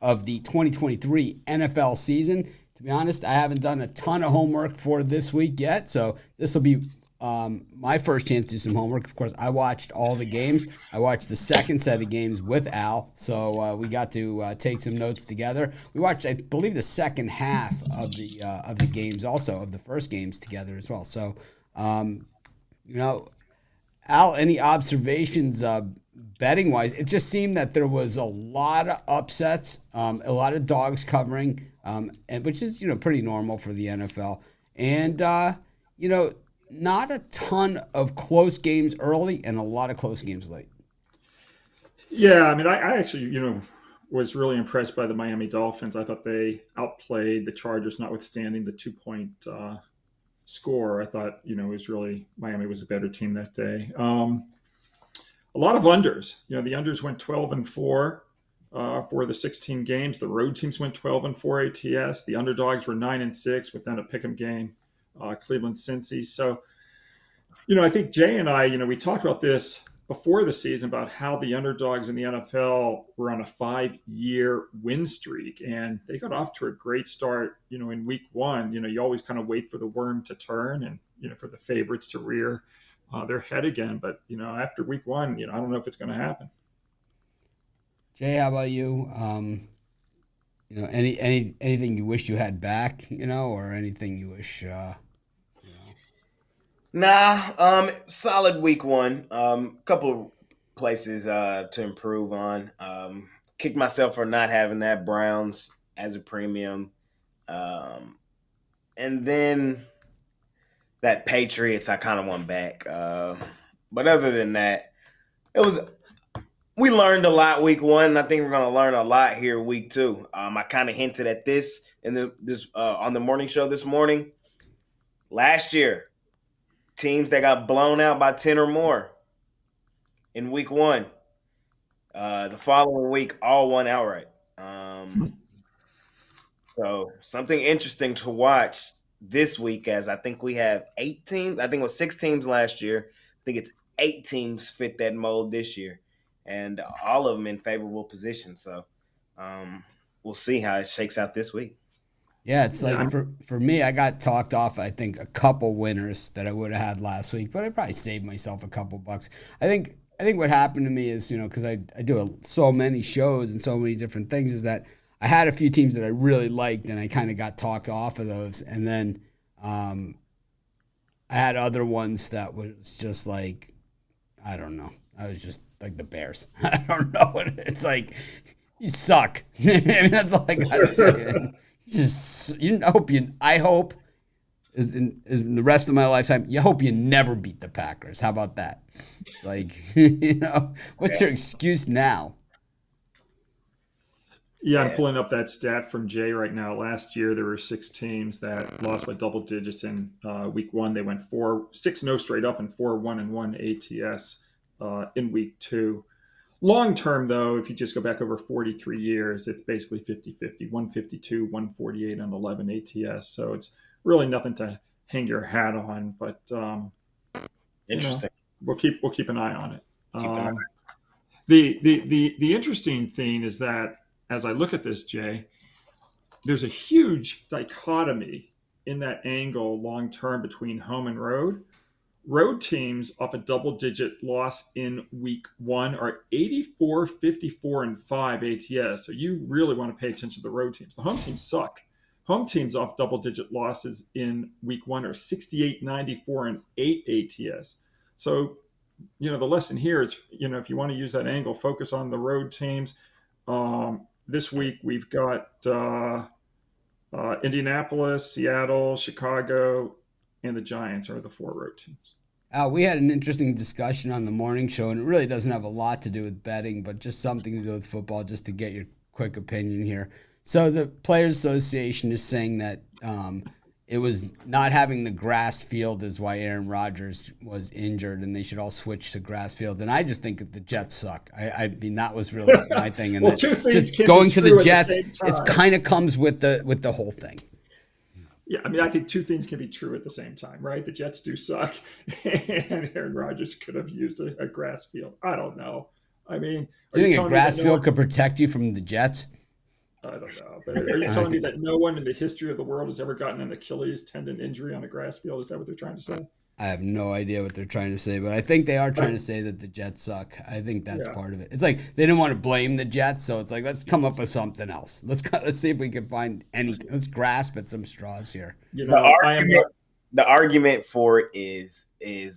of the 2023 NFL season. To be honest, I haven't done a ton of homework for this week yet, so this will be my first chance to do some homework. Of course, I watched all the games. I watched the second set of games with Al, so we got to take some notes together. We watched, I believe, the second half of the games, also of the first games together as well. So, um, you know, Al, any observations betting wise? It just seemed that there was a lot of upsets, a lot of dogs covering, and which is pretty normal for the NFL, and you know not a ton of close games early and a lot of close games late. Yeah, I mean, I actually, was really impressed by the Miami Dolphins. I thought they outplayed the Chargers, notwithstanding the 2 point score. I thought, it was really Miami was a better team that day. A lot of unders. The unders went 12-4 for the 16 games. The road teams went 12-4 ATS. The underdogs were 9-6 within a pick'em game, Cleveland Cincy. So I think Jay and I, we talked about this before the season about how the underdogs in the NFL were on a 5-year win streak, and they got off to a great start. In week one, you always kind of wait for the worm to turn and for the favorites to rear their head again. But after week one, I don't know if it's going to happen. Jay, how about you? Anything you wish you had back, or anything you wish, Nah, solid week one. Couple of places to improve on. Kicked myself for not having that Browns as a premium. And then that Patriots, I kind of want back. But other than that, it was we learned a lot week one, and I think we're going to learn a lot here week two. I kind of hinted at this in this on the morning show this morning. Last year, teams that got blown out by 10 or more in week one, the following week, all won outright. So something interesting to watch this week, as I think we have 8 teams. I think it was 6 teams last year. I think it's 8 teams fit that mold this year, and all of them in favorable positions. So we'll see how it shakes out this week. Yeah, it's Yeah, like for me, I got talked off. I think a couple winners that I would have had last week, but I probably saved myself a couple bucks. I think what happened to me is because I do so many shows and so many different things is that I had a few teams that I really liked and I kind of got talked off of those, and then um, I had other ones that was just like I don't know. I was just like the Bears. I don't know. It's like you suck. I mean, that's all I gotta say. I hope is in the rest of my lifetime, you hope you never beat the Packers. How about that? Like, what's your excuse now? Yeah, I'm Yeah. pulling up that stat from Jay right now. Last year, there were 6 teams that lost by double digits in week one. They went 4-6-0 straight up and 4-1-1 ATS in week two. Long term, though, if you just go back over 43 years, it's basically 50-50, 152, 148, and 11 ATS. So it's really nothing to hang your hat on, but you know, Interesting. we'll keep an eye on it. Keep an eye. Um, the interesting thing is that as I look at this, Jay, there's a huge dichotomy in that angle long term between home and road. Road teams off a double digit loss in week one are 84, 54, and 5 ATS. So you really want to pay attention to the road teams. The home teams suck. Home teams off double digit losses in week one are 68, 94, and 8 ATS. So, the lesson here is, if you want to use that angle, focus on the road teams. This week we've got Indianapolis, Seattle, Chicago, and the Giants are the 4 road teams. We had an interesting discussion on the morning show, and it really doesn't have a lot to do with betting, but just something to do with football, just to get your quick opinion here. So the Players Association is saying that it was not having the grass field is why Aaron Rodgers was injured, and they should all switch to grass field. And I just think that the Jets suck. I mean, that was really my thing. And Well, that two things just can be going to the true at the Jets, same it's time. kind of comes with the whole thing. Yeah, I mean, I think two things can be true at the same time, right? The Jets do suck, and Aaron Rodgers could have used a grass field. I don't know. I mean, are Do you you think a telling me that grass no field one? could protect you from the Jets? Are you telling me that no one in the history of the world has ever gotten an Achilles tendon injury on a grass field? Is that what they're trying to say? I have no idea what they're trying to say, but I think they are trying to say that the Jets suck. I think that's part of it. It's like they didn't want to blame the Jets, so it's like, let's come up with something else. Let's see if we can find anything. Let's grasp at some straws here. The argument for it is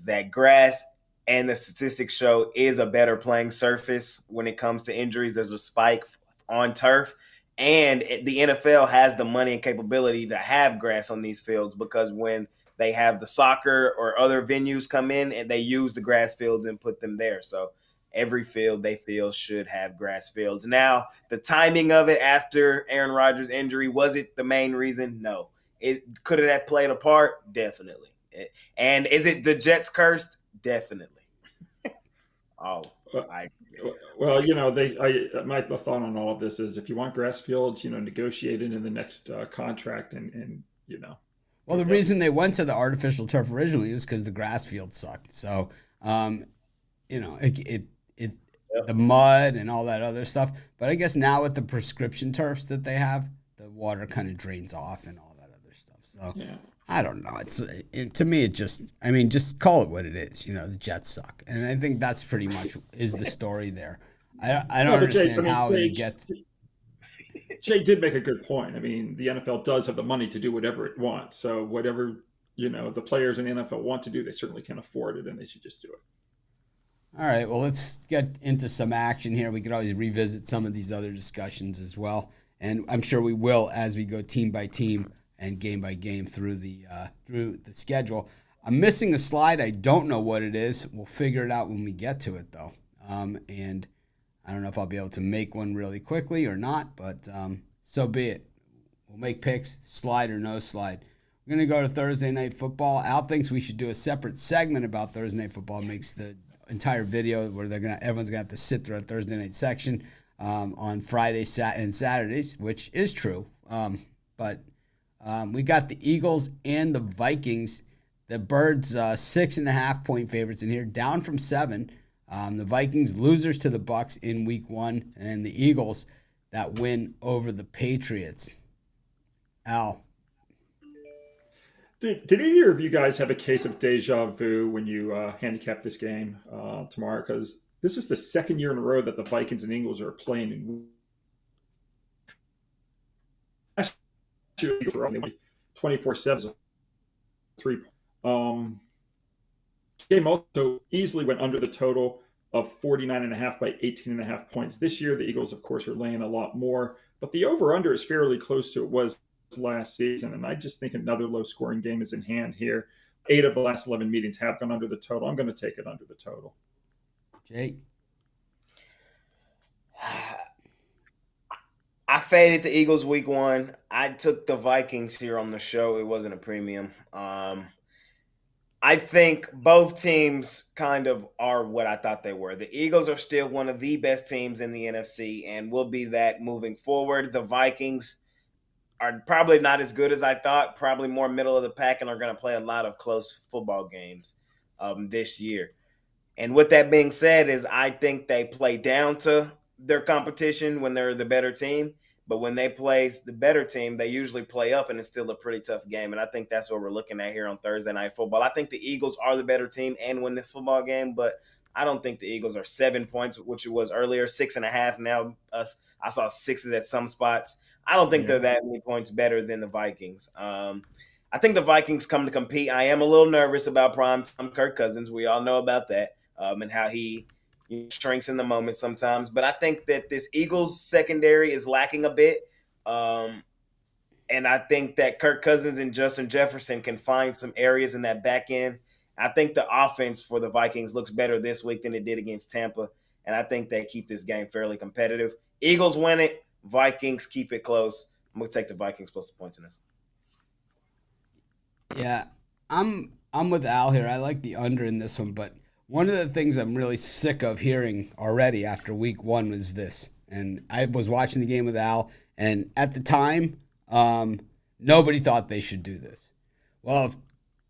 that grass and the statistics show is a better playing surface when it comes to injuries. There's a spike on turf, and the NFL has the money and capability to have grass on these fields because when they have the soccer or other venues come in and they use the grass fields and put them there. So every field they feel should have grass fields. Now, the timing of it after Aaron Rodgers' injury, was it the main reason? No. Could it have played a part? Definitely. And is it the Jets cursed? Definitely. Well, my thought on all of this is if you want grass fields, negotiate it in the next contract and. Well, the reason they went to the artificial turf originally is because the grass field sucked. So, the mud and all that other stuff. But I guess now with the prescription turfs that they have, the water kind of drains off and all that other stuff. So, I don't know. To me, just call it what it is. The Jets suck, and I think that's pretty much is the story there. I don't understand how they get. Jay did make a good point. I mean, the NFL does have the money to do whatever it wants. So whatever, the players in the NFL want to do, they certainly can afford it, and they should just do it. All right, well, let's get into some action here. We could always revisit some of these other discussions as well, and I'm sure we will as we go team by team and game by game through the schedule. I'm missing a slide. I don't know what it is. We'll figure it out when we get to it, though. And I don't know if I'll be able to make one really quickly or not, but so be it. We'll make picks, slide or no slide. We're going to go to Thursday Night Football. Al thinks we should do a separate segment about Thursday Night Football. Makes the entire video where everyone's going to have to sit through a Thursday night section on Fridays and Saturdays, which is true. But we got the Eagles and the Vikings. The Birds 6.5 point favorites in here, down from 7. The Vikings losers to the Bucks in week 1, and the Eagles that win over the Patriots. Al. Did either of you guys have a case of deja vu when you handicapped this game tomorrow? Because this is the second year in a row that the Vikings and Eagles are playing in. Last year, the Eagles were only 24-7, 3. This game also easily went under the total of 49.5 by 18.5 points. This year, the Eagles, of course, are laying a lot more, but the over-under is fairly close to it was last season, and I just think another low-scoring game is in hand here. 8 of the last 11 meetings have gone under the total. I'm going to take it under the total. Jake? I faded the Eagles week 1. I took the Vikings here on the show. It wasn't a premium. I think both teams kind of are what I thought they were. The Eagles are still one of the best teams in the NFC and will be that moving forward. The Vikings are probably not as good as I thought, probably more middle of the pack, and are going to play a lot of close football games this year. And with that being said, is I think they play down to their competition when they're the better team. But when they play the better team, they usually play up, and it's still a pretty tough game. And I think that's what we're looking at here on Thursday Night Football. I think the Eagles are the better team and win this football game, but I don't think the Eagles are 7 points, which it was earlier, 6.5. Now I saw 6s at some spots. I don't think they're that many points better than the Vikings. I think the Vikings come to compete. I am a little nervous about prime Kirk Cousins. We all know about that and how he shrinks in the moment sometimes. But I think that this Eagles secondary is lacking a bit. And I think that Kirk Cousins and Justin Jefferson can find some areas in that back end. I think the offense for the Vikings looks better this week than it did against Tampa. And I think they keep this game fairly competitive. Eagles win it. Vikings keep it close. I'm going to take the Vikings plus the points in this. Yeah, I'm with Al here. I like the under in this one, but one of the things I'm really sick of hearing already after week 1 was this. And I was watching the game with Al, and at the time, nobody thought they should do this. Well,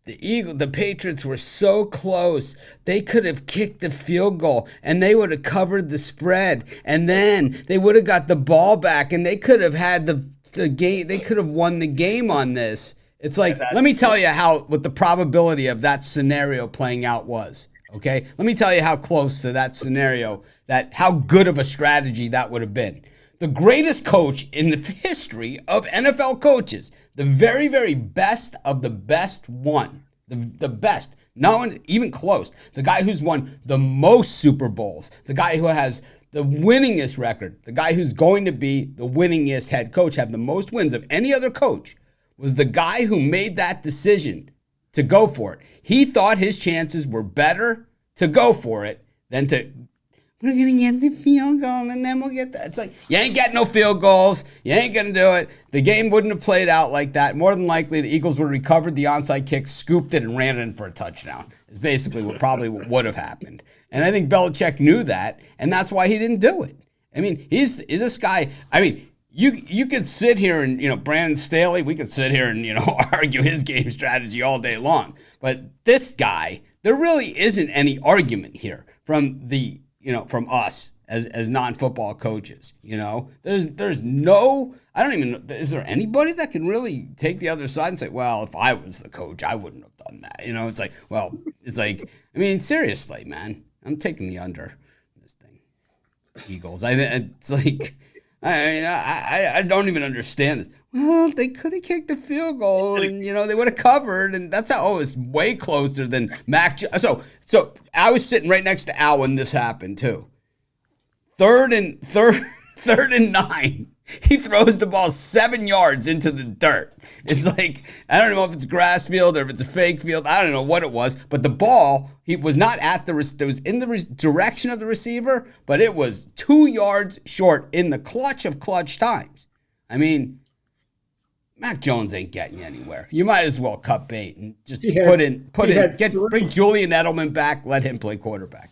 if the Patriots were so close, they could have kicked the field goal, and they would have covered the spread, and then they would have got the ball back, and they could have had the the game. They could have won the game on this. It's like, let me tell you what the probability of that scenario playing out was. Okay, let me tell you how close to that scenario, how good of a strategy that would have been. The greatest coach in the history of NFL coaches, the very, very best of the best one, the best, no one even close. The guy who's won the most Super Bowls, the guy who has the winningest record, the guy who's going to be the winningest head coach, have the most wins of any other coach, was the guy who made that decision to go for it. He thought his chances were better to go for it than to, we're going to get the field goal and then we'll get that. It's like, you ain't getting no field goals. You ain't going to do it. The game wouldn't have played out like that. More than likely, the Eagles would have recovered the onside kick, scooped it, and ran it in for a touchdown. It's basically what probably would have happened. And I think Belichick knew that, and that's why he didn't do it. I mean, he's this guy. I mean, you could sit here and, Brandon Staley, we could sit here and, argue his game strategy all day long. But this guy, there really isn't any argument here from from us as non-football coaches. There's no, I don't even know, is there anybody that can really take the other side and say, well, if I was the coach, I wouldn't have done that. It's like, I mean, seriously, man, I'm taking the under this thing. Eagles. It's like, I don't even understand this. Well, they could have kicked the field goal and, they would have covered. And that's how, it's way closer than Mac. So I was sitting right next to Al when this happened too. Third and 9. He throws the ball 7 yards into the dirt. It's like, I don't know if it's grass field or if it's a fake field. I don't know what it was. But the ball, he was not at it was in the direction of the receiver, but it was 2 yards short in the clutch of clutch times. I mean, Mac Jones ain't getting you anywhere. You might as well cut bait and just bring Julian Edelman back, let him play quarterback.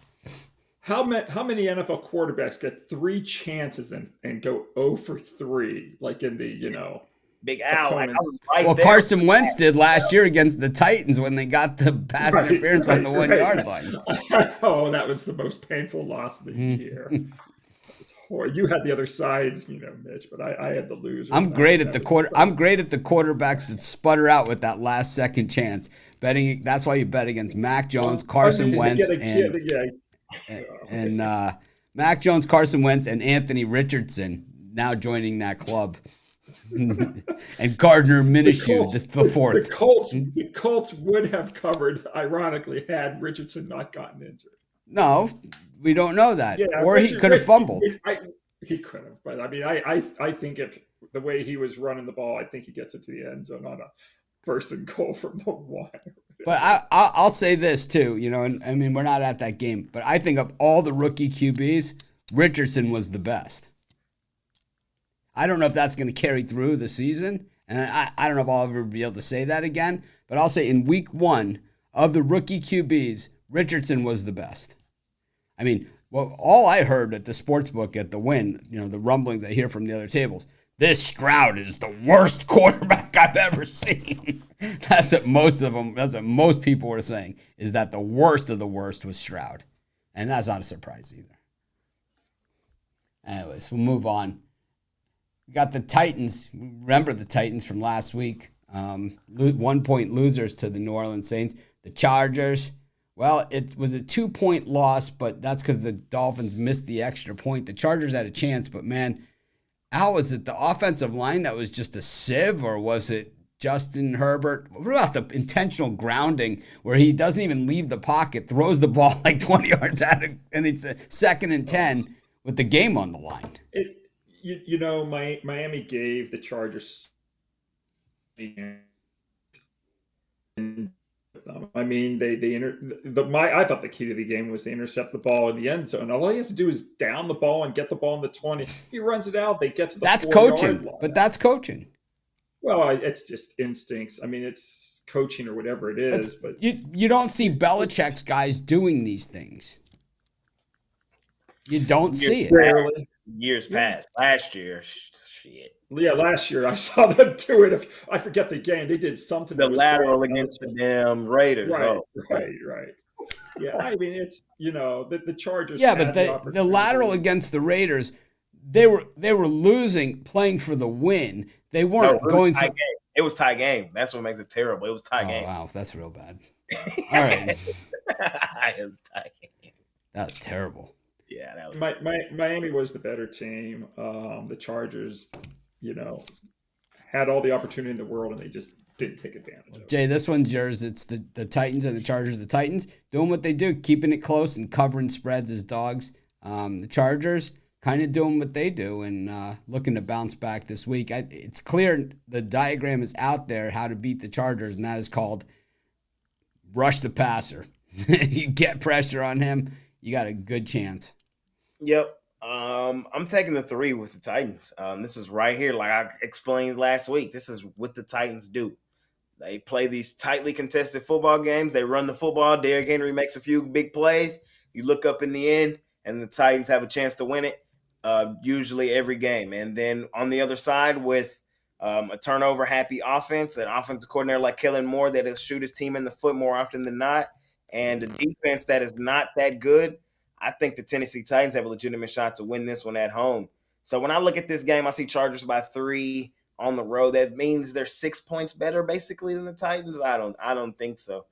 How many NFL quarterbacks get 3 chances and go 0 for 3, like in the, Big Al. Carson Wentz did last year against the Titans when they got the pass interference on the 1 yard line. Oh, that was the most painful loss of the year. You had the other side, Mitch, but I had the loser. I'm great at the quarterbacks that sputter out with that last second chance. Betting, that's why you bet against Mac Jones, Carson Wentz, and Mac Jones, Carson Wentz, and Anthony Richardson now joining that club. And Gardner Minshew, the fourth. The Colts would have covered, ironically, had Richardson not gotten injured. No, we don't know that. Yeah, or he could have fumbled. He could have, but I mean, I think if the way he was running the ball, I think he gets it to the end zone on a 1st and goal from the 1. But I'll say this too, and I mean, we're not at that game, but I think of all the rookie QBs, Richardson was the best. I don't know if that's going to carry through the season, and I don't know if I'll ever be able to say that again, but I'll say in week 1 of the rookie QBs, Richardson was the best. I mean, well, all I heard at the sportsbook at the win, the rumblings I hear from the other tables, this Stroud is the worst quarterback I've ever seen. That's what most people were saying, is that the worst of the worst was Stroud. And that's not a surprise either. Anyways, we'll move on. We got the Titans. Remember the Titans from last week. 1-point losers to the New Orleans Saints. The Chargers, well, it was a 2-point loss, but that's because the Dolphins missed the extra point. The Chargers had a chance, but man, Al, was it the offensive line that was just a sieve, or was it Justin Herbert? What about the intentional grounding where he doesn't even leave the pocket, throws the ball like 20 yards out, and it's a 2nd and 10 with the game on the line? Miami gave the Chargers. I mean, I thought the key to the game was to intercept the ball in the end zone. All he has to do is down the ball and get the ball in the 20. He runs it out. They get to the 4-yard line. But that's coaching. Well, it's just instincts. I mean, it's coaching or whatever it is. But you don't see Belichick's guys doing these things. You don't see it. Rarely. Years past. Last year, shit. Yeah, last year I saw them do it. If I forget the game, they did something. The lateral against the damn Raiders. Right. Yeah, I mean, it's, the Chargers. Yeah, but the lateral against the Raiders, they were losing, playing for the win. They No, weren't it was going tie for. game. It was tie game. That's what makes it terrible. It was tie Oh game. wow, that's real bad. All right, It was tie game. that's terrible. Yeah, that was. Miami was the better team. The Chargers, you know, had all the opportunity in the world and they just didn't take advantage of it. Jay, this one's yours. It's the Titans and the Chargers. The Titans doing what they do, keeping it close and covering spreads as dogs. The Chargers kind of doing what they do and looking to bounce back this week. It's clear the diagram is out there how to beat the Chargers, and that is called rush the passer. You get pressure on him, you got a good chance. Yep. I'm taking the 3 with the Titans. This is right here, like I explained last week. This is what the Titans do. They play these tightly contested football games. They run the football. Derrick Henry makes a few big plays. You look up in the end, and the Titans have a chance to win it, usually every game. And then on the other side, with a turnover-happy offense, an offensive coordinator like Kellen Moore that'll shoot his team in the foot more often than not, and a defense that is not that good, I think the Tennessee Titans have a legitimate shot to win this one at home. So when I look at this game, I see Chargers by 3 on the road. That means they're 6 points better basically than the Titans. I don't think so.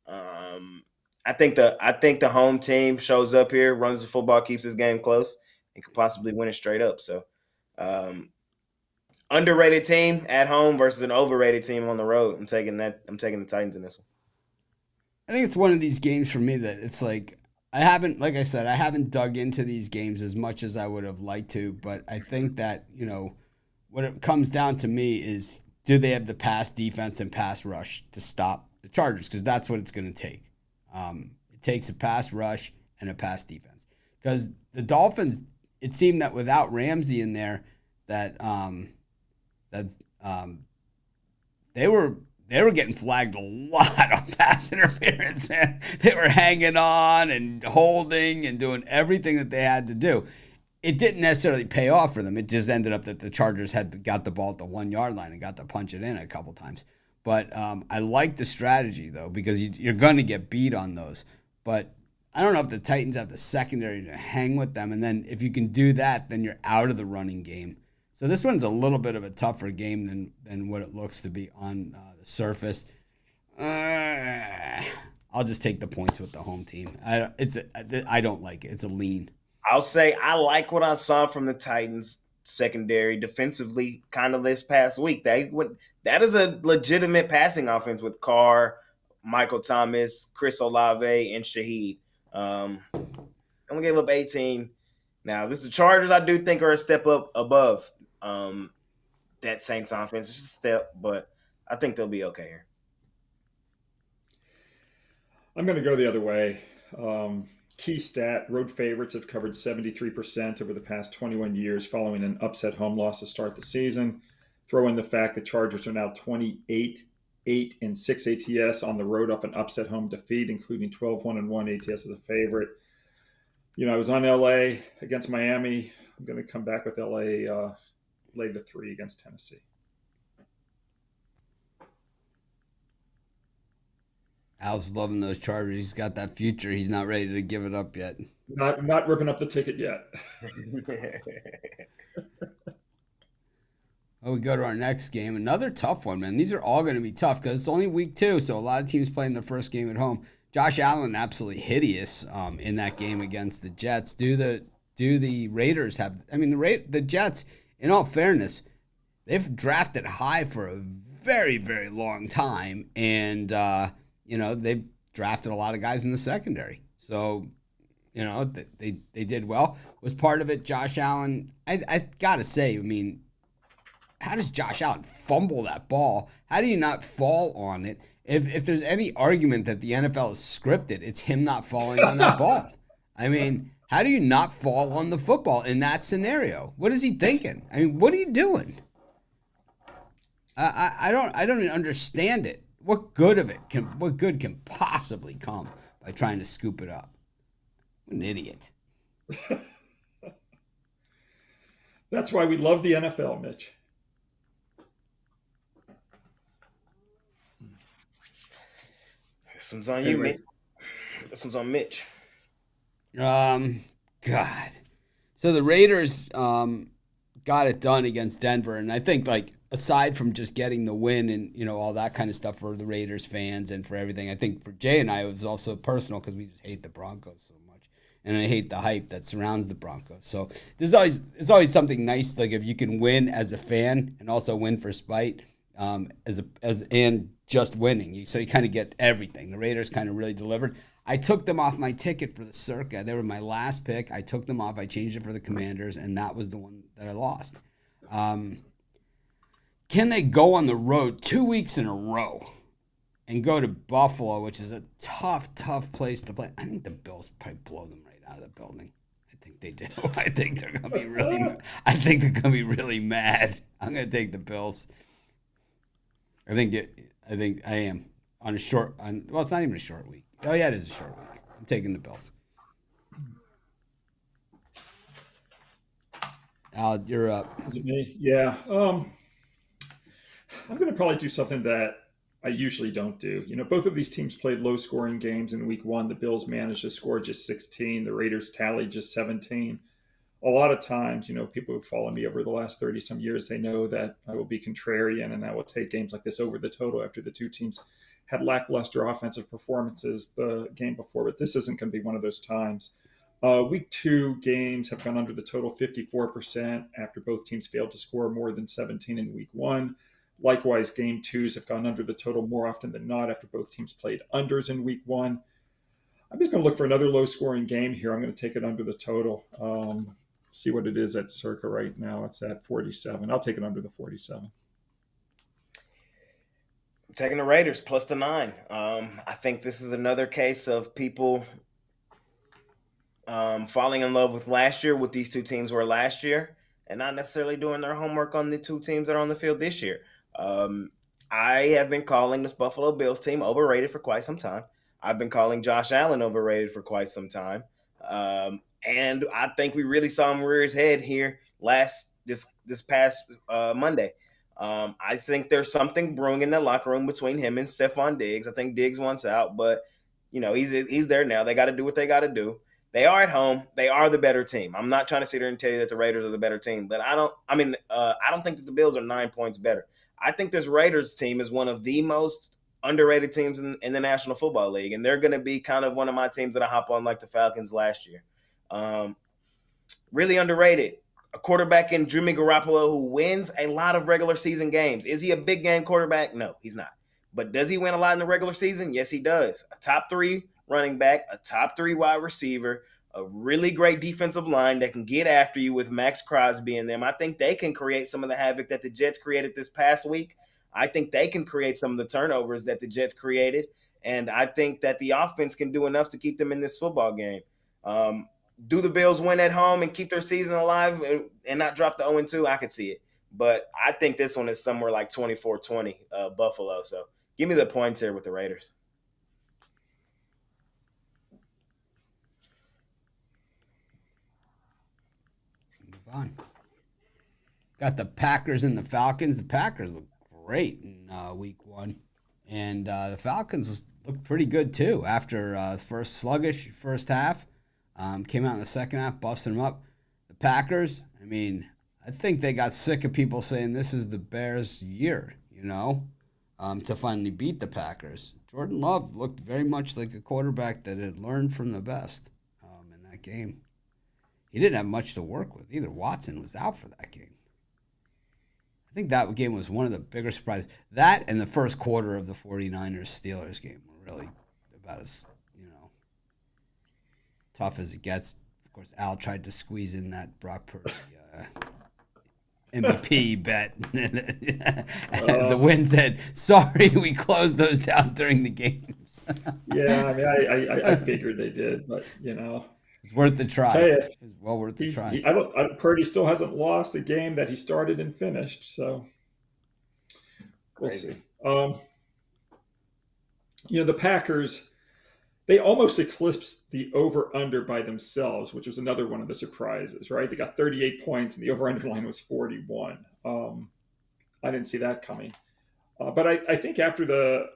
I think the home team shows up here, runs the football, keeps this game close, and could possibly win it straight up. So underrated team at home versus an overrated team on the road. I'm taking the Titans in this one. I think it's one of these games for me that it's like like I said, I haven't dug into these games as much as I would have liked to, but I think that, what it comes down to me is, do they have the pass defense and pass rush to stop the Chargers? Because that's what it's going to take. It takes a pass rush and a pass defense. Because the Dolphins, it seemed that without Ramsey in there, that they were getting flagged a lot on pass interference, man. They were hanging on and holding and doing everything that they had to do. It didn't necessarily pay off for them. It just ended up that the Chargers got the ball at the 1 yard line and got to punch it in a couple times. But I like the strategy, though, because you're going to get beat on those. But I don't know if the Titans have the secondary to hang with them. And then if you can do that, then you're out of the running game. So this one's a little bit of a tougher game than what it looks to be on the surface. I'll just take the points with the home team. I don't like it. It's a lean. I'll say I like what I saw from the Titans secondary defensively kind of this past week. That is a legitimate passing offense with Carr, Michael Thomas, Chris Olave, and Shaheed. Only gave up 18. Now, the Chargers I do think are a step up above that Saints offense. It's just a step, but I think they'll be okay here. I'm going to go the other way. Key stat, road favorites have covered 73% over the past 21 years following an upset home loss to start the season. Throw in the fact the Chargers are now 28-8-6 ATS on the road off an upset home defeat, including 12-1-1 ATS as a favorite. I was on LA against Miami. I'm going to come back with LA, lay the 3 against Tennessee. Al's loving those Chargers. He's got that future. He's not ready to give it up yet. Not ripping up the ticket yet. Well, we go to our next game. Another tough one, man. These are all going to be tough because it's only week 2, so a lot of teams playing their first game at home. Josh Allen absolutely hideous in that game against the Jets. Do the Raiders have? I mean, the Jets, in all fairness, they've drafted high for a very, very long time, and they've drafted a lot of guys in the secondary. So, they did well. Was part of it Josh Allen? I gotta say, I mean, how does Josh Allen fumble that ball? How do you not fall on it? If there's any argument that the NFL is scripted, it's him not falling on that ball. I mean, how do you not fall on the football in that scenario? What is he thinking? I mean, what are you doing? I don't even understand it. What good can possibly come by trying to scoop it up? What an idiot. That's why we love the NFL, Mitch. This one's on you, Mitch. This one's on Mitch. God. So the Raiders got it done against Denver, and I think like aside from just getting the win and all that kind of stuff for the Raiders fans and for everything, I think for Jay and I it was also personal because we just hate the Broncos so much, and I hate the hype that surrounds the Broncos. So there's always something nice like if you can win as a fan and also win for spite and just winning. So you kind of get everything. The Raiders kind of really delivered. I took them off my ticket for the Circa. They were my last pick. I took them off. I changed it for the Commanders, and that was the one that I lost. Can they go on the road 2 weeks in a row and go to Buffalo, which is a tough, tough place to play? I think the Bills probably blow them right out of the building. I think they do. I think they're gonna be really. I think they're gonna be really mad. I'm gonna take the Bills. I think I am on a short. Well, it's not even a short week. Oh yeah, it is a short week. I'm taking the Bills. Al, you're up. Is it me? Yeah. I'm going to probably do something that I usually don't do. Both of these teams played low scoring games in week one. The Bills managed to score just 16. The Raiders tallied just 17. A lot of times, people who follow me over the last 30 some years, they know that I will be contrarian and I will take games like this over the total after the two teams had lackluster offensive performances the game before. But this isn't going to be one of those times. Week two games have gone under the total 54% after both teams failed to score more than 17 in week one. Likewise, game twos have gone under the total more often than not after both teams played unders in week one. I'm just going to look for another low-scoring game here. I'm going to take it under the total. See what it is at Circa right now. It's at 47. I'll take it under the 47. I'm taking the Raiders plus the 9. I think this is another case of people falling in love with last year, what these two teams were last year, and not necessarily doing their homework on the two teams that are on the field this year. I have been calling this Buffalo Bills team overrated for quite some time. I've been calling Josh Allen overrated for quite some time. And I think we really saw him rear his head here this past Monday. I think there's something brewing in the locker room between him and Stephon Diggs. I think Diggs wants out, but he's there now. They got to do what they got to do. They are at home. They are the better team. I'm not trying to sit here and tell you that the Raiders are the better team, but I don't think that the Bills are 9 points better. I think this Raiders team is one of the most underrated teams in the National Football League, and they're going to be kind of one of my teams that I hop on like the Falcons last year. Really underrated. A quarterback in Jimmy Garoppolo who wins a lot of regular season games. Is he a big game quarterback? No, he's not. But does he win a lot in the regular season? Yes, he does. A top 3 running back, a top 3 wide receiver, a really great defensive line that can get after you with Max Crosby and them. I think they can create some of the havoc that the Jets created this past week. I think they can create some of the turnovers that the Jets created. And I think that the offense can do enough to keep them in this football game. Do the Bills win at home and keep their season alive and not drop the 0-2? I could see it. But I think this one is somewhere like 24-20 Buffalo. So give me the points here with the Raiders. On. Got the Packers and the Falcons. The Packers look great in week one. And the Falcons looked pretty good too after first sluggish first half. Came out in the second half, busting them up. The Packers, I think they got sick of people saying this is the Bears' year, to finally beat the Packers. Jordan Love looked very much like a quarterback that had learned from the best in that game. He didn't have much to work with either. Watson was out for that game. I think that game was one of the bigger surprises. That and the first quarter of the 49ers-Steelers game were really about as, tough as it gets. Of course, Al tried to squeeze in that Brock Purdy MVP bet. The win said, sorry, we closed those down during the games. Yeah, I figured they did, but, It's worth the try. It's well worth the try. Purdy still hasn't lost a game that he started and finished, so we'll see. The Packers, they almost eclipsed the over-under by themselves, which was another one of the surprises, right? They got 38 points, and the over-under line was 41. I didn't see that coming. But I think after the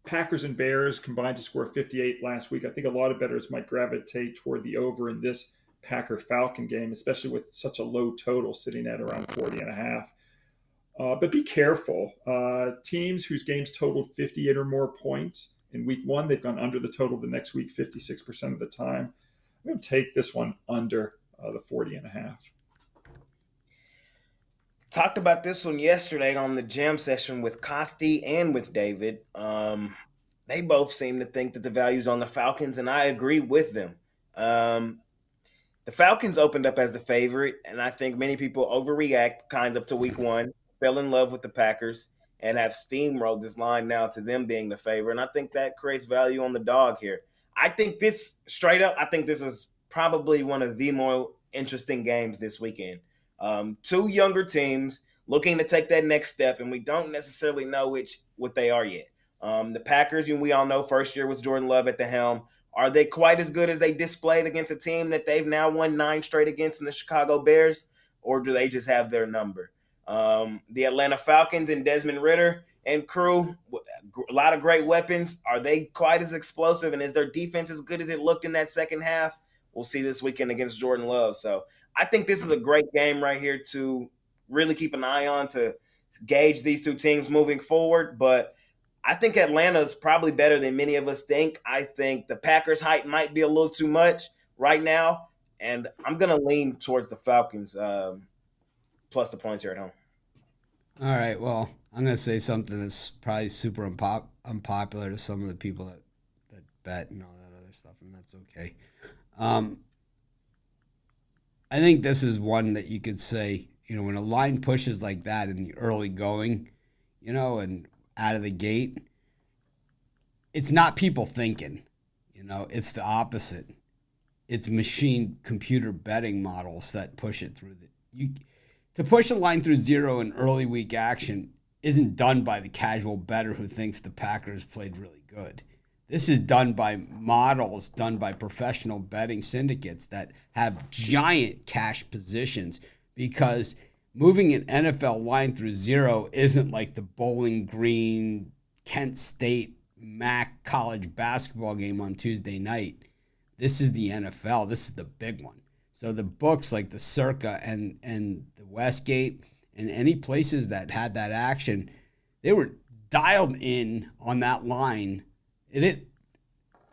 Packers and Bears combined to score 58 last week, I think a lot of bettors might gravitate toward the over in this Packer-Falcon game, especially with such a low total sitting at around 40.5. But be careful. Teams whose games totaled 58 or more points in week one, they've gone under the total the next week 56% of the time. I'm going to take this one under the 40.5. Talked about this one yesterday on the jam session with Costi and with David. They both seem to think that the value's on the Falcons, and I agree with them. The Falcons opened up as the favorite, and I think many people overreact kind of to week one, fell in love with the Packers, and have steamrolled this line now to them being the favorite. And I think that creates value on the dog here. I think this, straight up, I think this is probably one of the more interesting games this weekend. Two younger teams looking to take that next step, and we don't necessarily know what they are yet. The Packers, we all know, first year with Jordan Love at the helm. Are they quite as good as they displayed against a team that they've now won 9 straight against in the Chicago Bears, or do they just have their number? The Atlanta Falcons and Desmond Ridder and crew, a lot of great weapons. Are they quite as explosive, and is their defense as good as it looked in that second half? We'll see this weekend against Jordan Love. So I think this is a great game right here to really keep an eye on to gauge these two teams moving forward. But I think Atlanta is probably better than many of us think. I think the Packers' hype might be a little too much right now, and I'm going to lean towards the Falcons plus the points here at home. All right. Well, I'm going to say something that's probably super unpopular to some of the people that bet and all that other stuff, and that's okay. I think this is one that you could say, when a line pushes like that in the early going, and out of the gate, it's not people thinking, it's the opposite. It's machine computer betting models that push it through. To push a line through zero in early week action isn't done by the casual bettor who thinks the Packers played really good. This is done by models, done by professional betting syndicates that have giant cash positions, because moving an NFL line through zero isn't like the Bowling Green, Kent State, MAC college basketball game on Tuesday night. This is the NFL. This is the big one. So the books like the Circa and the Westgate and any places that had that action, they were dialed in on that line.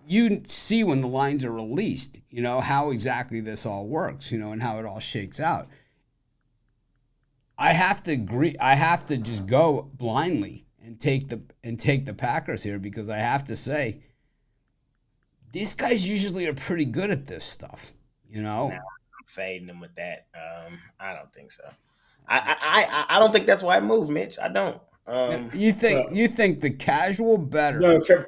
You see when the lines are released, how exactly this all works, and how it all shakes out. I have to agree. I have to just go blindly and take the Packers here, because I have to say these guys usually are pretty good at this stuff. No, I'm fading them with that. I don't think so. I don't think that's why I moved, Mitch. I don't. You think the casual bettor?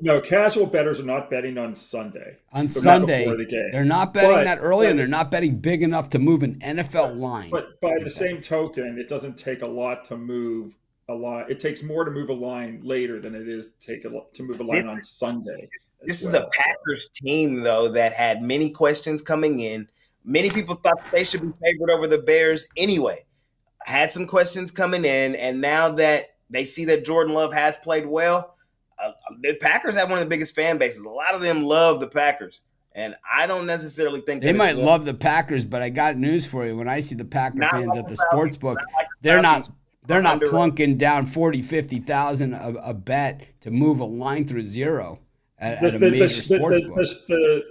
No, casual bettors are not betting on Sunday. On Sunday, not before the game. They're not betting that early, and they're not betting big enough to move an NFL line. But by the same token, it doesn't take a lot to move a line. It takes more to move a line later than it is to move a line on Sunday. This is a Packers team, though, that had many questions coming in. Many people thought they should be favored over the Bears anyway. Had some questions coming in, and now that they see that Jordan Love has played well, the Packers have one of the biggest fan bases. A lot of them love the Packers, and I don't necessarily think they might love the Packers, but I got news for you. When I see the Packer fans at the sports book, they're not plunking down 40, 50,000 a bet to move a line through zero at a major sports book.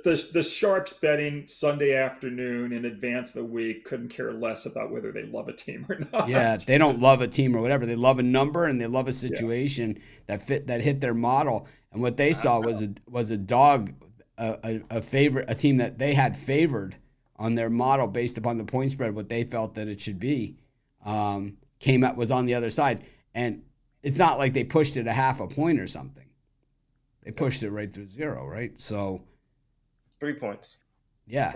The sharps betting Sunday afternoon in advance of the week couldn't care less about whether they love a team or not. Yeah, they don't love a team or whatever. They love a number and they love a situation that hit their model. And what they saw was a dog, a team that they had favored on their model based upon the point spread, what they felt that it should be, was on the other side. And it's not like they pushed it a half a point or something. They pushed it right through zero, right? So 3 points. Yeah,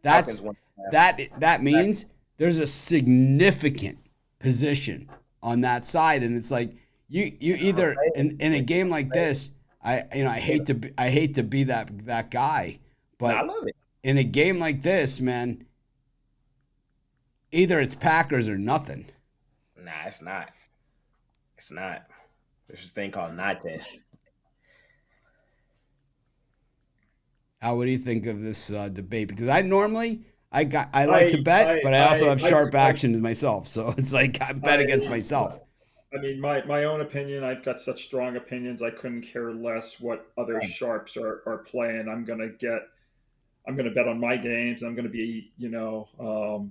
that means there's a significant position on that side, and it's like you either in a game like this, I hate to be that guy, but I love it. In a game like this, man, either it's Packers or nothing. Nah, it's not. It's not. There's this thing called not test. What do you think of this debate? Because I normally I like to bet, but I also have sharp I, action myself. So it's like I bet against I, myself. I mean, my own opinion. I've got such strong opinions. I couldn't care less what other sharps are playing. I'm gonna bet on my games. I'm gonna be, you know,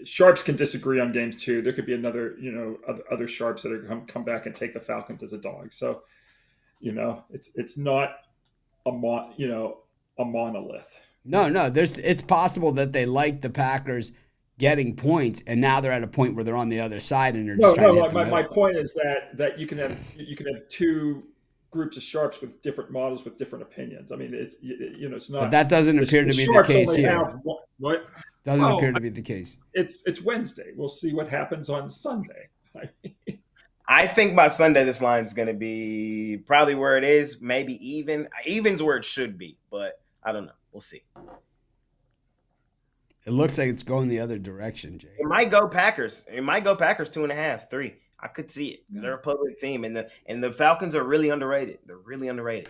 sharps can disagree on games too. There could be another, other sharps that are come back and take the Falcons as a dog. So, it's not a monolith. No. It's possible that they like the Packers getting points, and now they're at a point where they're on the other side and they're No, just trying no. to hit the My middle. point is that you can have two groups of sharps with different models with different opinions. I mean, it's But not that doesn't appear the to be the sharps case only here. have one, what? Doesn't Well, appear to be the case. it's Wednesday. We'll see what happens on Sunday. I think by Sunday this line is going to be probably where it is, maybe even. Even's where it should be, but I don't know. We'll see. It looks like it's going the other direction, Jay. It might go Packers. It might go Packers 2.5, 3. I could see it. They're a public team, and the Falcons are really underrated. They're really underrated.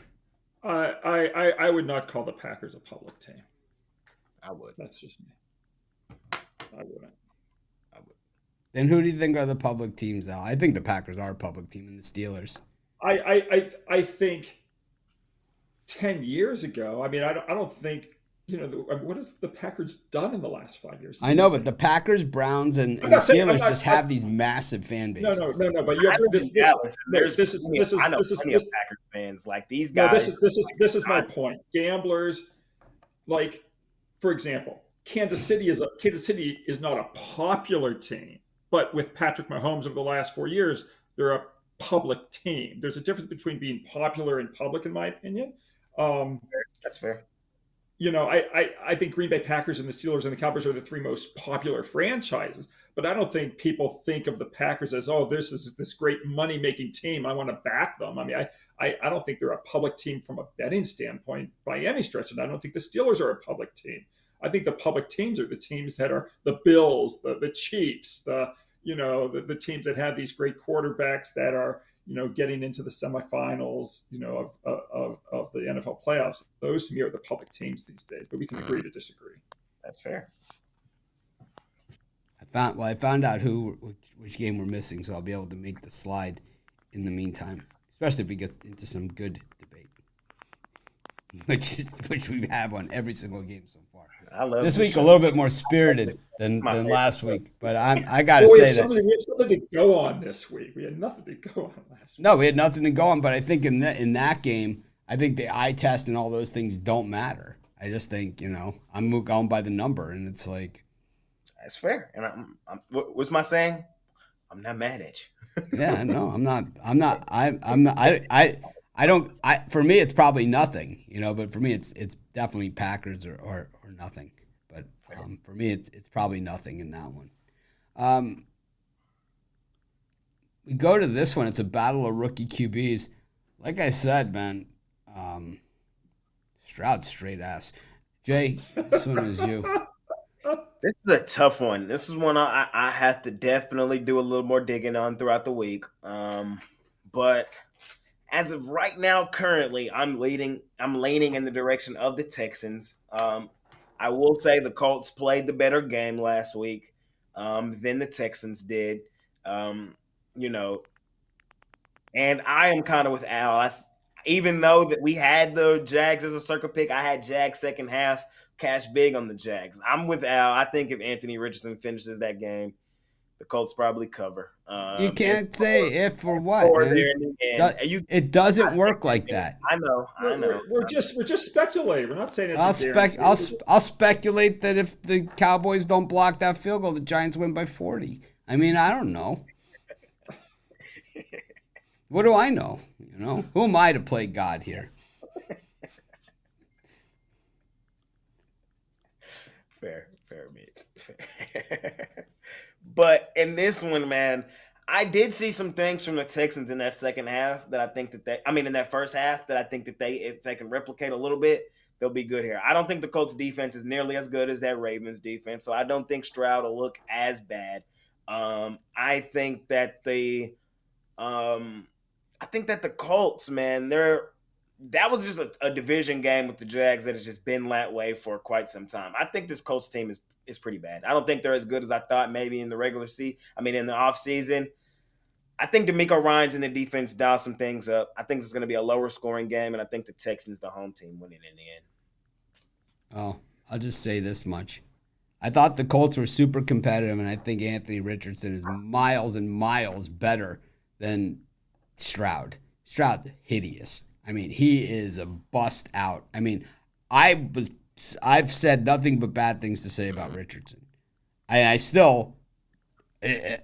I would not call the Packers a public team. I would. That's just me. I wouldn't. Then who do you think are the public teams now? I think the Packers are a public team and the Steelers. I think 10 years ago. I mean, I don't think what has the Packers done in the last 5 years? I know, but the Packers, Browns, and the Steelers just have these massive fan bases. No. But you have this is Packers fans like these guys. No, this is my point. Gamblers, like, for example, Kansas City is not a popular team, but with Patrick Mahomes over the last 4 years, they're a public team. There's a difference between being popular and public, in my opinion. That's fair. I think Green Bay Packers and the Steelers and the Cowboys are the three most popular franchises, but I don't think people think of the Packers as, oh, this is this great money-making team. I want to back them. I mean, I don't think they're a public team from a betting standpoint by any stretch, and I don't think the Steelers are a public team. I think the public teams are the teams that are the Bills, the Chiefs, the teams that have these great quarterbacks that are, getting into the semifinals, of the NFL playoffs. Those to me are the public teams these days, but we can agree to disagree. That's fair. I found out which game we're missing, so I'll be able to make the slide in the meantime, especially if we get into some good debate, which we have on every single game so far. I love this week a little bit more spirited than last week, but I got to we say had something to go on this week. We had nothing to go on last week. No, we had nothing to go on, but I think in that game, I think the eye test and all those things don't matter. I just think, I'm going by the number, and it's like that's fair. And what's my saying? I'm not mad at you. Yeah, no, I'm not. For me, it's probably nothing, but for me, it's definitely Packers or nothing. But for me, it's probably nothing in that one. We go to this one. It's a battle of rookie QBs. Like I said, man, Stroud's straight ass. Jay, this one is you. This is a tough one. This is one I have to definitely do a little more digging on throughout the week. But as of right now, currently, I'm leaning in the direction of the Texans. I will say the Colts played the better game last week than the Texans did. And I am kind of with Al. Even though that we had the Jags as a circle pick, I had Jags second half, cash big on the Jags. I'm with Al. I think if Anthony Richardson finishes that game, the Colts probably cover. You can't say if or what, man. It doesn't work like that. I know. We're just speculating. We're not saying it's I'll speculate that if the Cowboys don't block that field goal, the Giants win by 40. I mean, I don't know. What do I know? Who am I to play God here? Fair, Mitch. But in this one, man, I did see some things from the Texans in that second half that I think in that first half that I think that if they can replicate a little bit, they'll be good here. I don't think the Colts defense is nearly as good as that Ravens defense, so I don't think Stroud will look as bad. I think that the Colts, man, that was just a division game with the Jags that has just been that way for quite some time. I think this Colts team is pretty bad. I don't think they're as good as I thought maybe in the in the offseason. I think DeMeco Ryans in the defense dial some things up. I think it's going to be a lower scoring game, and I think the Texans, the home team, winning in the end. Oh, I'll just say this much. I thought the Colts were super competitive, and I think Anthony Richardson is miles and miles better than Stroud. Stroud's hideous. I mean, he is a bust out. I mean, I've said nothing but bad things to say about Richardson. I still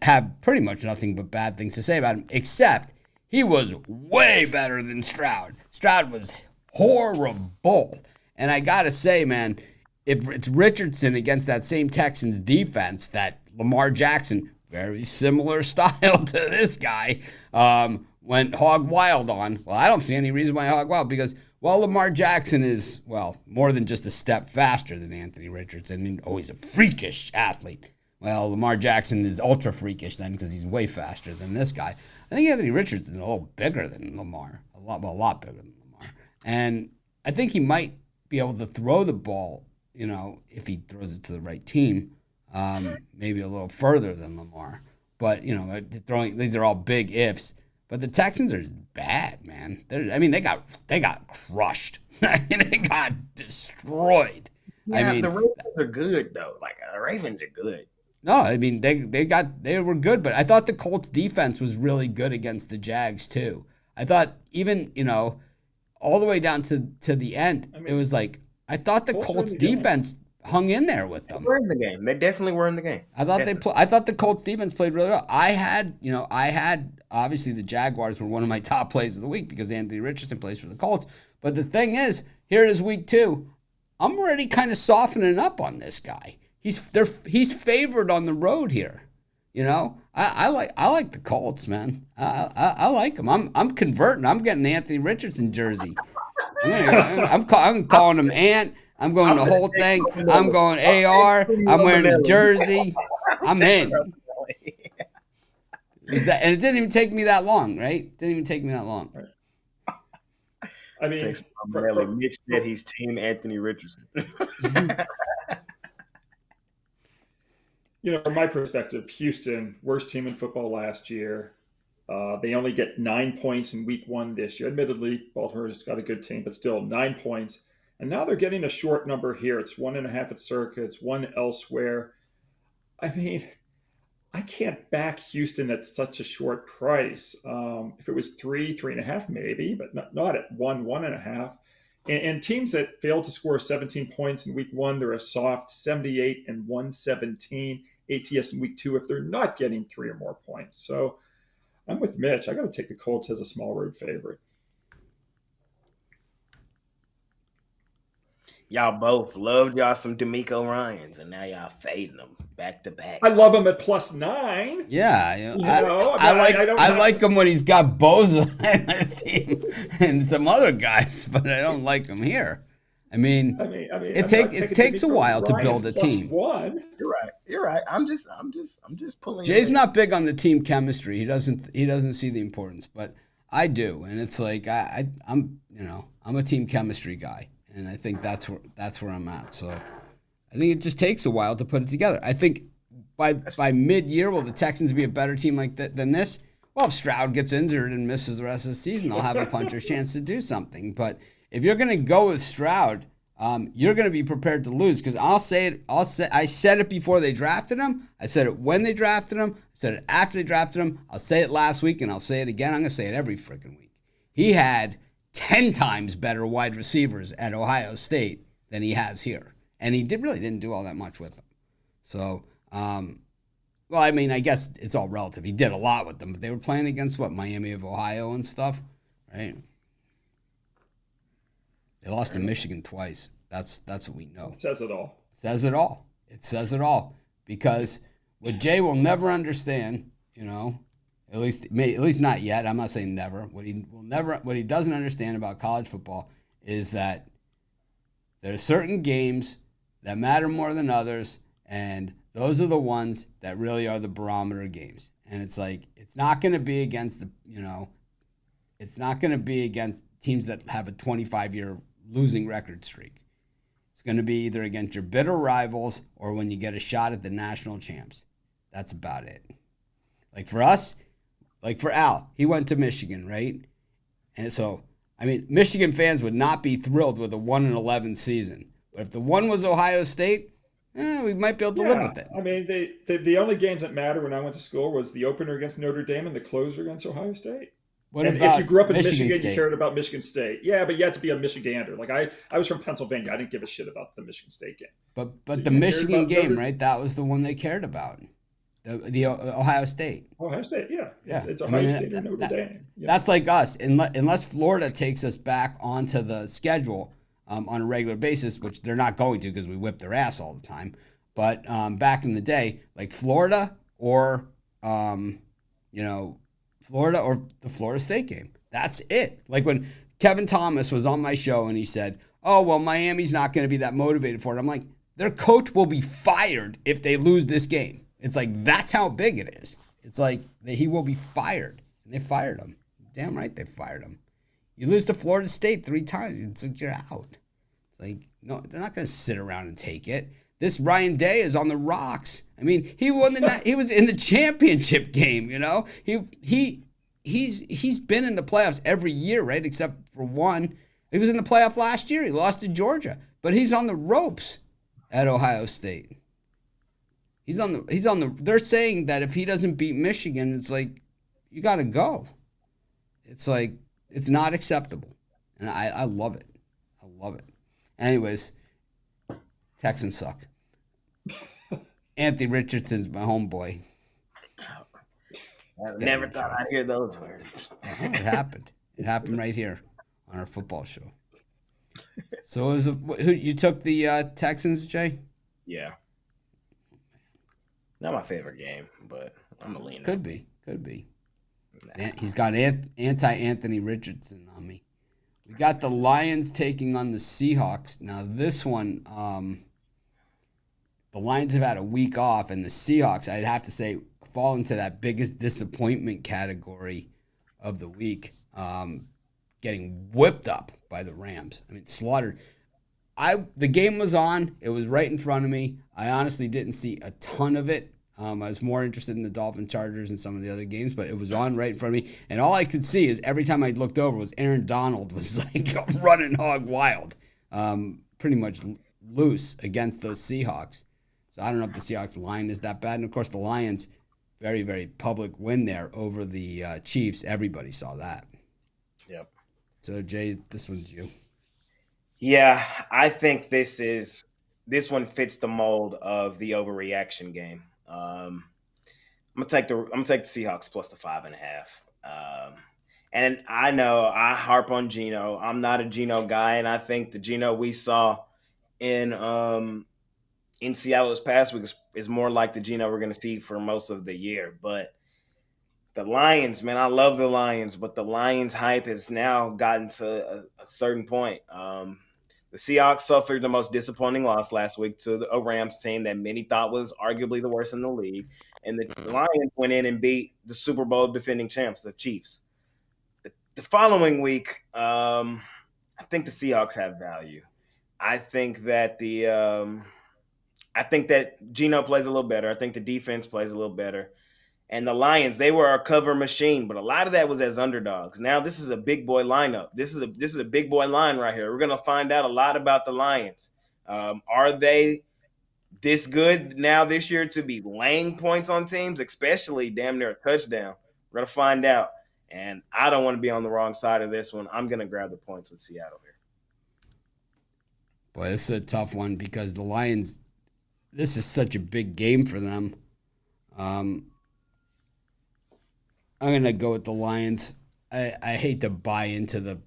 have pretty much nothing but bad things to say about him, except he was way better than Stroud. Stroud was horrible. And I got to say, man, if it's Richardson against that same Texans defense that Lamar Jackson, very similar style to this guy, went hog wild on. Well, I don't see any reason why hog wild because, well, Lamar Jackson is, well, more than just a step faster than Anthony Richardson. And, he's a freakish athlete. Well, Lamar Jackson is ultra freakish then because he's way faster than this guy. I think Anthony Richardson is a little bigger than Lamar, a lot bigger than Lamar. And I think he might be able to throw the ball, if he throws it to the right team, maybe a little further than Lamar. But, these are all big ifs. But the Texans are bad, man. They got crushed. They got destroyed. Yeah, the Ravens are good though. The Ravens are good. No, they were good, but I thought the Colts defense was really good against the Jags too. I thought even, all the way down to the end, it was like I thought the Colts defense hung in there with them. They were in the game. They definitely were in the game. I thought the Colts defense played really well. I had obviously the Jaguars were one of my top plays of the week because Anthony Richardson plays for the Colts. But the thing is, here it is week 2. I'm already kind of softening up on this guy. He's favored on the road here. I like the Colts, man. I like them. I'm converting. I'm getting the Anthony Richardson jersey. I'm calling him Ant. I'm going the whole thing. I'm going AR. I'm wearing the jersey. I'm in. And it didn't even take me that long, right? Didn't even take me that long. I mean, Mitch said he's Team Anthony Richardson. From my perspective, Houston, worst team in football last year. They only get 9 points in week 1 this year. Admittedly, Baltimore's got a good team, but still 9 points. And now they're getting a short number here. It's 1.5 at Circa. It's 1 elsewhere. I mean, I can't back Houston at such a short price. If it was 3.5 maybe, but not at 1.5. And teams that fail to score 17 points in week 1, they're a soft 78 and 117 ATS in week 2 if they're not getting 3 or more points. So I'm with Mitch. I got to take the Colts as a small road favorite. Y'all both loved y'all some DeMeco Ryans, and now y'all fading them back to back. I love him at +9. Yeah, I like him when he's got Boza on his team and some other guys, but I don't like him here. It takes a while to build a team. You're right. I'm just pulling. Jay's not big on the team chemistry. He doesn't see the importance, but I do, and it's like I'm a team chemistry guy. And I think that's where I'm at. So I think it just takes a while to put it together. I think by mid-year, will the Texans be a better team than this? Well, if Stroud gets injured and misses the rest of the season, they'll have a puncher's chance to do something. But if you're going to go with Stroud, you're going to be prepared to lose because I said it before they drafted him. I said it when they drafted him. I said it after they drafted him. I'll say it last week, and I'll say it again. I'm going to say it every freaking week. He had 10 times better wide receivers at Ohio State than he has here. And he really didn't do all that much with them. So, I guess it's all relative. He did a lot with them, but they were playing against, Miami of Ohio and stuff, right? They lost to Michigan twice. That's what we know. It says it all. It says it all. Because what Jay will never understand, at least not yet. I'm not saying never. What he doesn't understand about college football is that there are certain games that matter more than others, and those are the ones that really are the barometer games. And it's like it's not going to be against teams that have a 25-year losing record streak. It's going to be either against your bitter rivals or when you get a shot at the national champs. That's about it. Like for us, like for Al, he went to Michigan, right? And so, I mean, Michigan fans would not be thrilled with a 1-11 season. But if the one was Ohio State, we might be able to live with it. I mean, the only games that matter when I went to school was the opener against Notre Dame and the closer against Ohio State. What and about if you grew up in Michigan Michigan, State? you cared about Michigan State. Yeah, but you had to be a Michigander. Like I was from Pennsylvania. I didn't give a shit about the Michigan State game. But So the you cared Michigan about game, Notre- right? That was the one they cared about. The Ohio State. Ohio State, yeah. It's I Ohio mean, State or Notre Dame. You know? That's like us. Unless Florida takes us back onto the schedule on a regular basis, which they're not going to because we whip their ass all the time. But back in the day, like Florida or Florida or the Florida State game. That's it. Like when Kevin Thomas was on my show and he said, "Oh, well, Miami's not going to be that motivated for it." I'm like, their coach will be fired if they lose this game. It's like, that's how big it is. It's like he will be fired. And they fired him. Damn right they fired him. You lose to Florida State 3 times, it's like you're out. It's like, no, they're not going to sit around and take it. This Ryan Day is on the rocks. I mean, he won he was in the championship game, you know? He's been in the playoffs every year, right? Except for one. He was in the playoff last year. He lost to Georgia. But he's on the ropes at Ohio State. They're saying that if he doesn't beat Michigan, it's like, you got to go. It's like, it's not acceptable. And I love it. I love it. Anyways, Texans suck. Anthony Richardson's my homeboy. I never thought I'd hear those words. It happened. It happened right here on our football show. So who you took the Texans, Jay? Yeah. Not my favorite game, but I'm a leaner. Could be. He's got anti-Anthony Richardson on me. We got the Lions taking on the Seahawks. Now this one, the Lions have had a week off, and the Seahawks, I'd have to say, fall into that biggest disappointment category of the week, getting whipped up by the Rams. I mean, slaughtered. The game was on. It was right in front of me. I honestly didn't see a ton of it. I was more interested in the Dolphins, Chargers, and some of the other games, but it was on right in front of me. And all I could see is every time I looked over was Aaron Donald was like running hog wild, pretty much loose against those Seahawks. So I don't know if the Seahawks line is that bad. And, of course, the Lions, very, very public win there over the Chiefs. Everybody saw that. Yep. So, Jay, this one's you. Yeah, I think this one fits the mold of the overreaction game. I'm gonna take the Seahawks plus the 5.5. And I know I harp on Geno. I'm not a Geno guy, and I think the Geno we saw in Seattle this past week is more like the Geno we're gonna see for most of the year. But the Lions, man, I love the Lions, but the Lions hype has now gotten to a certain point. The Seahawks suffered the most disappointing loss last week to a Rams team that many thought was arguably the worst in the league. And the Lions went in and beat the Super Bowl defending champs, the Chiefs. The following week, I think the Seahawks have value. I think that Geno plays a little better. I think the defense plays a little better. And the Lions, they were a cover machine, but a lot of that was as underdogs. Now this is a big boy lineup. This is a big boy line right here. We're going to find out a lot about the Lions. Are they this good now this year to be laying points on teams, especially damn near a touchdown? We're going to find out. And I don't want to be on the wrong side of this one. I'm going to grab the points with Seattle here. Boy, this is a tough one because the Lions, this is such a big game for them. I'm gonna go with the Lions. I hate to buy into the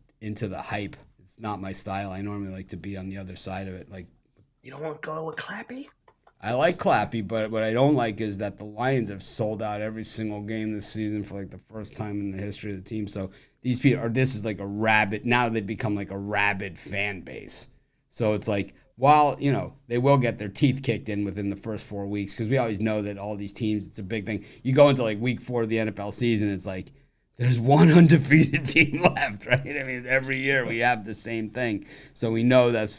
hype. It's not my style. I normally like to be on the other side of it. Like, you don't want to go with Clappy? I like Clappy, but what I don't like is that the Lions have sold out every single game this season for like the first time in the history of the team. So these people this is like a rabid. Now they've become like a rabid fan base. So it's like, while, they will get their teeth kicked in within the first 4 weeks because we always know that all these teams, it's a big thing. You go into like week 4 of the NFL season, it's like there's one undefeated team left, right? I mean, every year we have the same thing. So we know that's,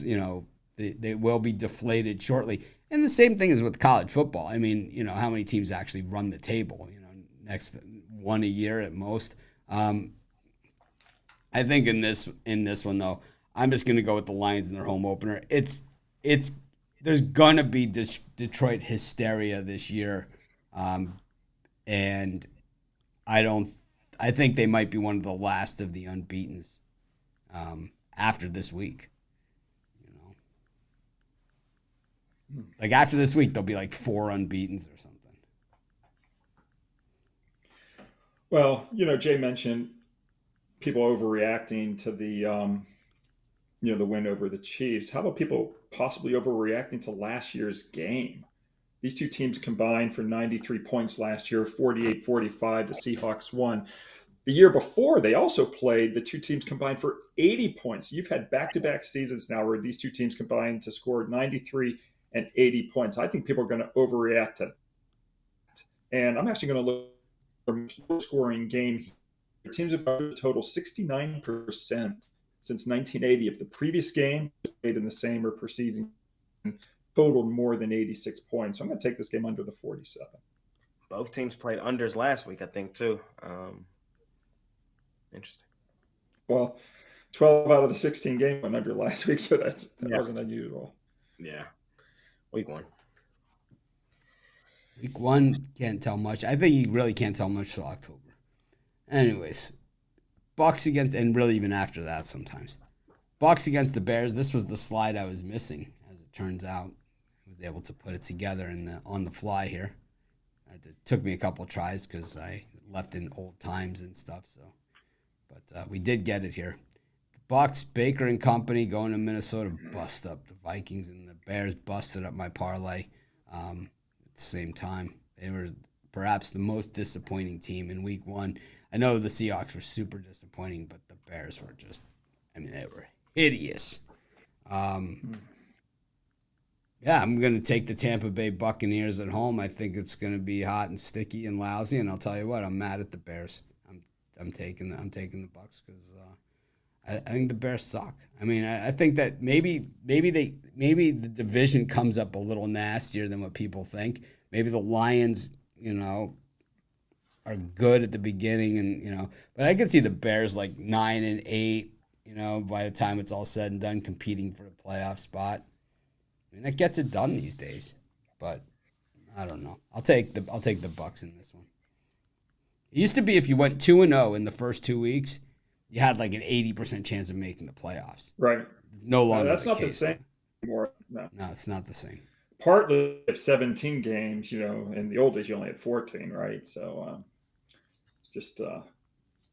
they will be deflated shortly. And the same thing is with college football. I mean, how many teams actually run the table? Next one a year at most. I think in this one though, I'm just gonna go with the Lions in their home opener. There's gonna be Detroit hysteria this year, and I think they might be one of the last of the unbeatens after this week. Like after this week, there'll be like 4 unbeatens or something. Well, Jay mentioned people overreacting to the win over the Chiefs. How about people possibly overreacting to last year's game? These two teams combined for 93 points last year, 48-45. The Seahawks won. The year before, they also played. The two teams combined for 80 points. You've had back-to-back seasons now where these two teams combined to score 93 and 80 points. I think people are going to overreact to that. And I'm actually going to look for a scoring game. The teams have got a total 69% since 1980. If the previous game was played in the same or preceding totaled more than 86 points. So I'm going to take this game under the 47. Both teams played unders last week, I think, too. Interesting. Well, 12 out of the 16 games went under last week, so that wasn't unusual. Yeah. Week 1. Week 1, can't tell much. I think you really can't tell much till October. Anyways, Bucks against, and really even after that sometimes. Bucks against the Bears. This was the slide I was missing, as it turns out. I was able to put it together on the fly here. It took me a couple tries because I left in old times and stuff. But we did get it here. The Bucks, Baker and company going to Minnesota, bust up the Vikings, and the Bears busted up my parlay at the same time. They were perhaps the most disappointing team in Week 1. I know the Seahawks were super disappointing, but the Bears were they were hideous. Yeah, I'm going to take the Tampa Bay Buccaneers at home. I think it's going to be hot and sticky and lousy, and I'll tell you what, I'm mad at the Bears. I'm taking the Bucs because I think the Bears suck. I mean, I think that maybe the division comes up a little nastier than what people think. Maybe the Lions, are good at the beginning, and but I could see the Bears like 9-8. By the time it's all said and done, competing for the playoff spot. I mean, that gets it done these days. But I don't know. I'll take the Bucs in this one. It used to be if you went 2-0 in the first 2 weeks, you had like an 80% chance of making the playoffs. Right. It's no longer that's the not case. The same anymore. No, it's not the same. Partly of 17 games, in the old days you only had 14, right? So just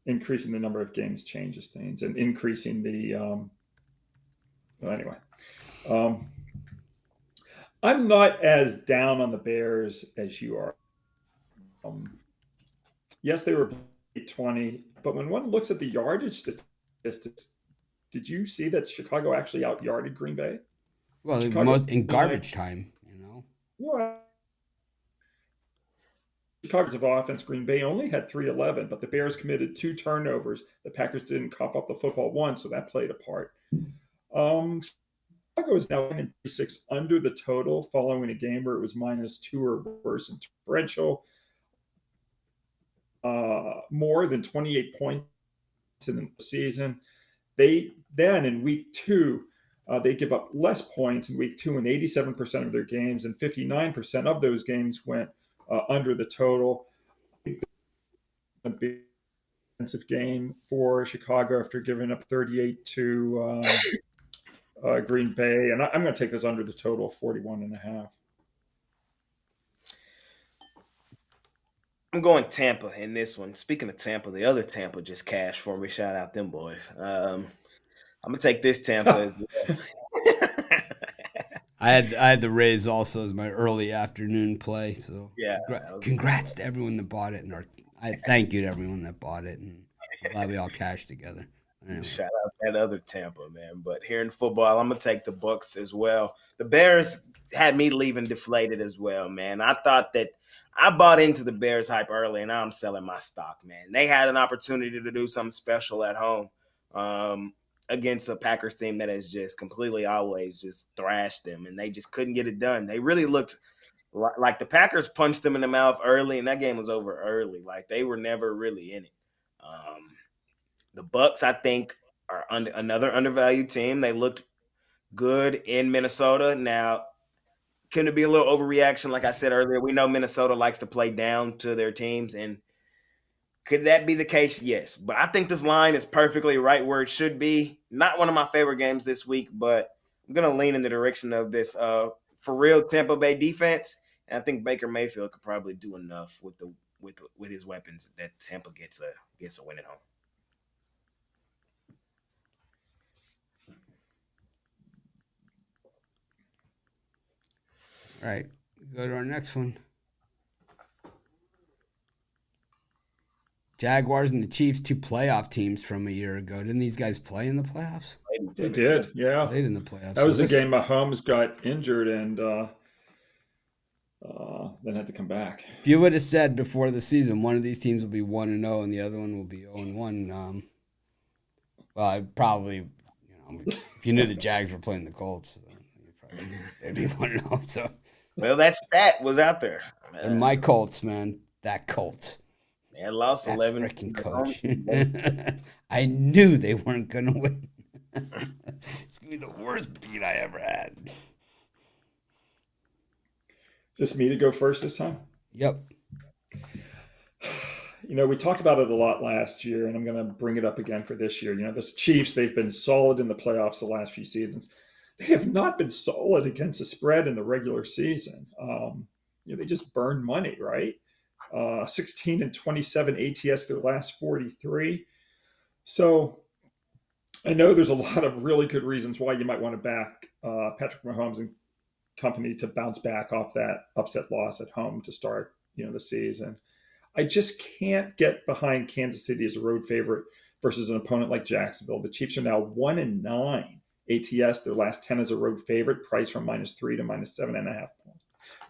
increasing the number of games changes things, and increasing the anyway. I'm not as down on the Bears as you are. Yes, they were 20, but when one looks at the yardage statistics, did you see that Chicago actually out-yarded Green Bay? Well, in garbage time, Well, Chicago's of offense, Green Bay only had 311, but the Bears committed 2 turnovers. The Packers didn't cough up the football once, so that played a part. Chicago is now 9-6 under the total following a game where it was -2 or worse in differential. More than 28 points in the season. They then in week 2, they give up less points in week 2 in 87% of their games, and 59% of those games went under the total. A big defensive game for Chicago after giving up 38 to Green Bay, and I'm going to take this under the total, 41.5. I'm going Tampa in this one. Speaking of Tampa, the other Tampa just cashed for me. Shout out them boys. I'm gonna take this Tampa as well. I had the Rays also as my early afternoon play. So yeah, congrats to everyone that bought it, and I thank you to everyone that bought it, and I'm glad we all cashed together. Anyway. Shout out that other Tampa, man. But here in football, I'm gonna take the Bucks as well. The Bears had me leaving deflated as well, man. I thought that I bought into the Bears hype early, and now I'm selling my stock, man. They had an opportunity to do something special at home against a Packers team that has just completely always just thrashed them, and they just couldn't get it done. They really looked like the Packers punched them in the mouth early, and that game was over early. Like they were never really in it. The Bucks, I think, are another undervalued team. They looked good in Minnesota. Now, can it be a little overreaction? Like I said earlier, we know Minnesota likes to play down to their teams, and could that be the case? Yes. But I think this line is perfectly right where it should be. Not one of my favorite games this week, but I'm going to lean in the direction of this for real Tampa Bay defense. And I think Baker Mayfield could probably do enough with his weapons that Tampa gets a win at home. All right, go to our next one. Jaguars and the Chiefs, two playoff teams from a year ago. Didn't these guys play in the playoffs? They did, yeah. Played in the playoffs. That was the game Mahomes got injured and then had to come back. If you would have said before the season one of these teams will be 1-0 and the other one will be 0-1, well, I probably, if you knew the Jags were playing the Colts, they'd be 1-0. So, well, that stat was out there. They're my Colts, man. That Colts. They had lost 11. Freaking coach. I knew they weren't going to win. It's going to be the worst beat I ever had. Is this me to go first this time? Yep. We talked about it a lot last year, and I'm going to bring it up again for this year. The Chiefs, they've been solid in the playoffs the last few seasons. They have not been solid against the spread in the regular season. They just burn money, right? 16-27 ATS their last 43. So I know there's a lot of really good reasons why you might want to back Patrick Mahomes and company to bounce back off that upset loss at home to start, the season. I just can't get behind Kansas City as a road favorite versus an opponent like Jacksonville. The Chiefs are now 1-9 ATS, their last 10 as a road favorite, priced from -3 to -7.5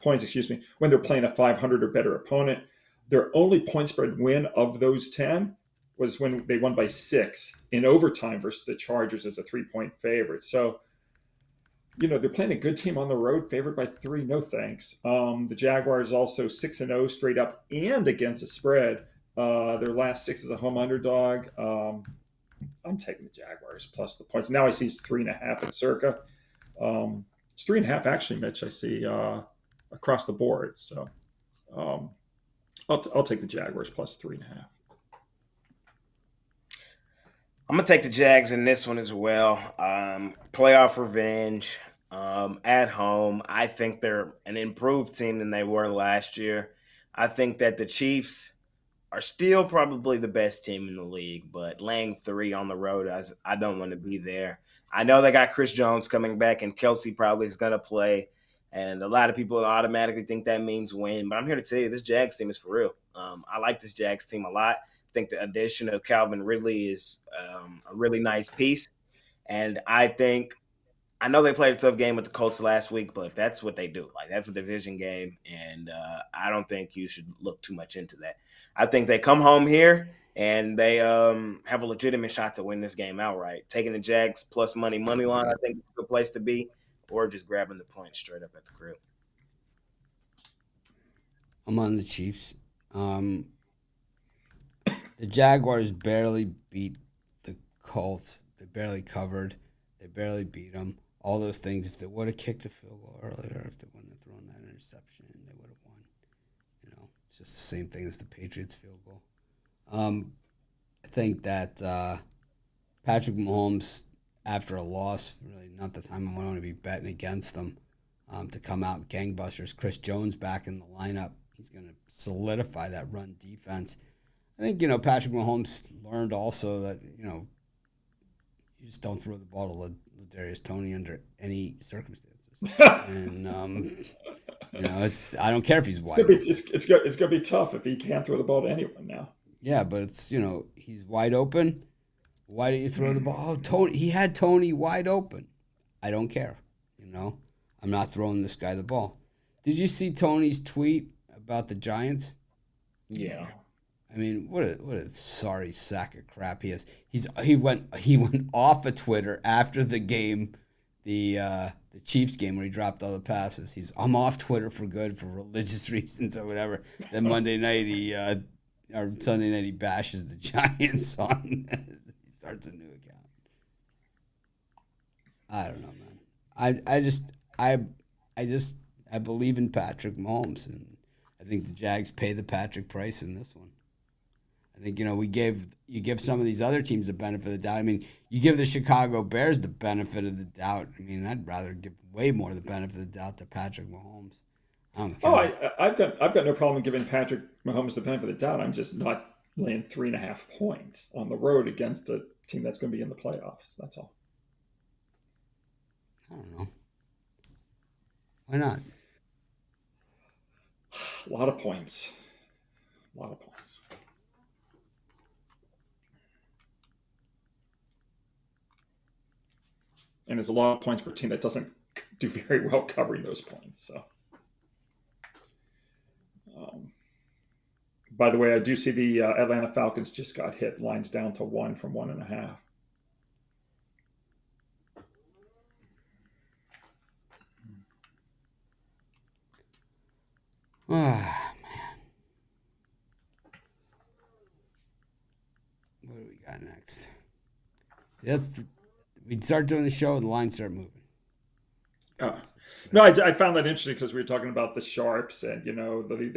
points, when they're playing a 500 or better opponent. Their only point spread win of those 10 was when they won by 6 in overtime versus the Chargers as a 3-point favorite. So, they're playing a good team on the road, favored by 3. No thanks. The Jaguars also 6-0 straight up and against the spread. Their last 6 as a home underdog. I'm taking the Jaguars plus the points. Now I see it's 3.5 at circa. It's 3.5 actually, Mitch. I see across the board. So I'll take the Jaguars plus 3.5. I'm going to take the Jags in this one as well. Playoff revenge at home. I think they're an improved team than they were last year. I think that the Chiefs are still probably the best team in the league, but laying 3 on the road, I don't want to be there. I know they got Chris Jones coming back, and Kelsey probably is going to play, and a lot of people automatically think that means win, but I'm here to tell you this Jags team is for real. I like this Jags team a lot. I think the addition of Calvin Ridley is a really nice piece, and I know they played a tough game with the Colts last week, but that's what they do. Like, that's a division game, and I don't think you should look too much into that. I think they come home here, and they have a legitimate shot to win this game outright. Taking the Jags plus money line, I think, is a good place to be, or just grabbing the point straight up at the crib. I'm on the Chiefs. The Jaguars barely beat the Colts. They barely covered. They barely beat them. All those things. If they would have kicked a field goal earlier, if they wouldn't have thrown that interception, they would have won. It's just the same thing as the Patriots field goal. I think that Patrick Mahomes, after a loss, really not the time I want to be betting against them, to come out gangbusters. Chris Jones back in the lineup. He's going to solidify that run defense. I think, Patrick Mahomes learned also that, you just don't throw the ball to Ladarius Toney under any circumstances. And, I don't care if he's wide. It's going to be tough if he can't throw the ball to anyone now. Yeah, but it's, he's wide open. Why did you throw the ball? Oh, Tony, he had Tony wide open. I don't care. You know, I'm not throwing this guy the ball. Did you see Tony's tweet about the Giants? Yeah. I mean, what a sorry sack of crap he is. He went off of Twitter after the game, the Chiefs game where he dropped all the passes. I'm off Twitter for good for religious reasons or whatever. Then Monday night or Sunday night he bashes the Giants on. He starts a new account. I don't know, man. I I just I believe in Patrick Mahomes, and I think the Jags pay the Patrick price in this one. I think you give some of these other teams the benefit of the doubt. I mean, you give the Chicago Bears the benefit of the doubt. I mean, I'd rather give way more the benefit of the doubt to Patrick Mahomes. I don't Oh, care. I've got no problem giving Patrick Mahomes the benefit of the doubt. I'm just not laying 3.5 points on the road against a team that's going to be in the playoffs. That's all. I don't know. Why not? A lot of points. A lot of points. And it's a lot of points for a team that doesn't do very well covering those points. So, um, by the way, I do see the Atlanta Falcons just got hit. Lines down to 1 from 1.5. Ah, what do we got next? See, we'd start doing the show and the lines start moving. Uh, no, I found that interesting because we were talking about the sharps, and they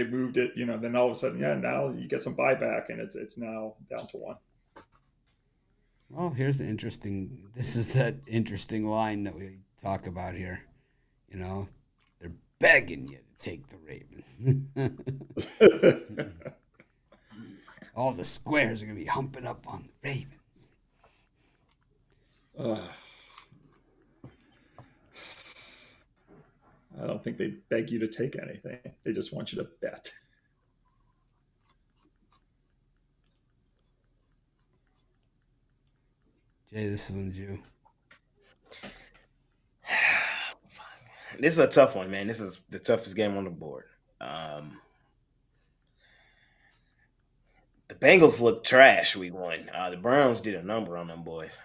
moved it. Then all of a sudden, yeah, now you get some buyback, and it's now down to 1. Well, here's the interesting. This is that interesting line that we talk about here. You know, they're begging you to take the Ravens. All the squares are gonna be humping up on the Ravens. uh, I don't think they beg you to take anything. They just want you to bet. Jay, this one's you. This is a tough one, man. This is the toughest game on the board. The Bengals look trash week 1. The Browns did a number on them boys.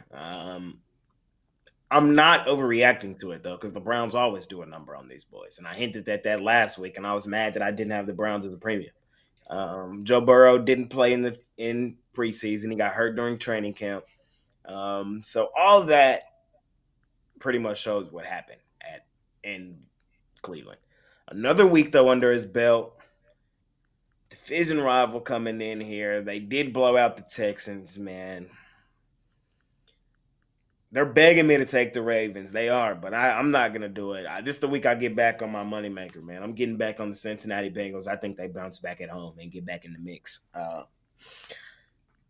I'm not overreacting to it though, because the Browns always do a number on these boys, and I hinted at that last week, and I was mad that I didn't have the Browns as a premium. Joe Burrow didn't play in preseason; he got hurt during training camp. So all that pretty much shows what happened in Cleveland. Another week though under his belt. Division rival coming in here. They did blow out the Texans, man. They're begging me to take the Ravens. They are, but I'm not going to do it. This is the week I get back on my moneymaker, man. I'm getting back on the Cincinnati Bengals. I think they bounce back at home and get back in the mix.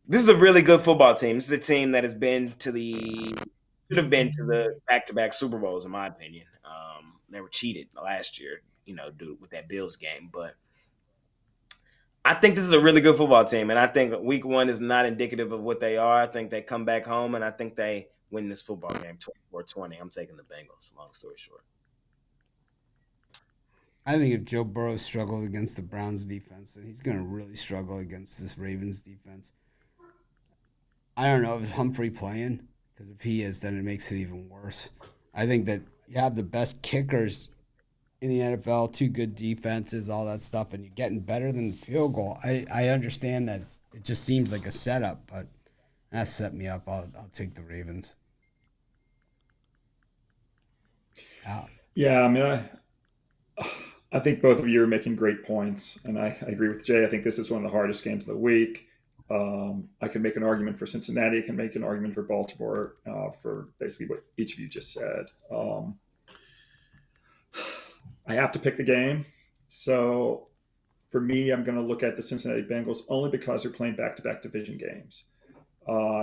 This is a really good football team. This is a team that should have been to the back-to-back Super Bowls, in my opinion. They were cheated last year, with that Bills game. But I think this is a really good football team, and I think week 1 is not indicative of what they are. I think they come back home, and I think they win this football game 24-20. I'm taking the Bengals, long story short. I think if Joe Burrow struggled against the Browns defense, then he's going to really struggle against this Ravens defense. I don't know if it's Humphrey playing, because if he is, then it makes it even worse. I think that you have the best kickers in the NFL, 2 good defenses, all that stuff, and you're getting better than the field goal. I understand that it just seems like a setup, but that set me up. I'll take the Ravens. Yeah, I mean, I think both of you are making great points, and I agree with Jay. I think this is one of the hardest games of the week. I can make an argument for Cincinnati. I can make an argument for Baltimore for basically what each of you just said. I have to pick the game. So for me, I'm going to look at the Cincinnati Bengals only because they're playing back-to-back division games.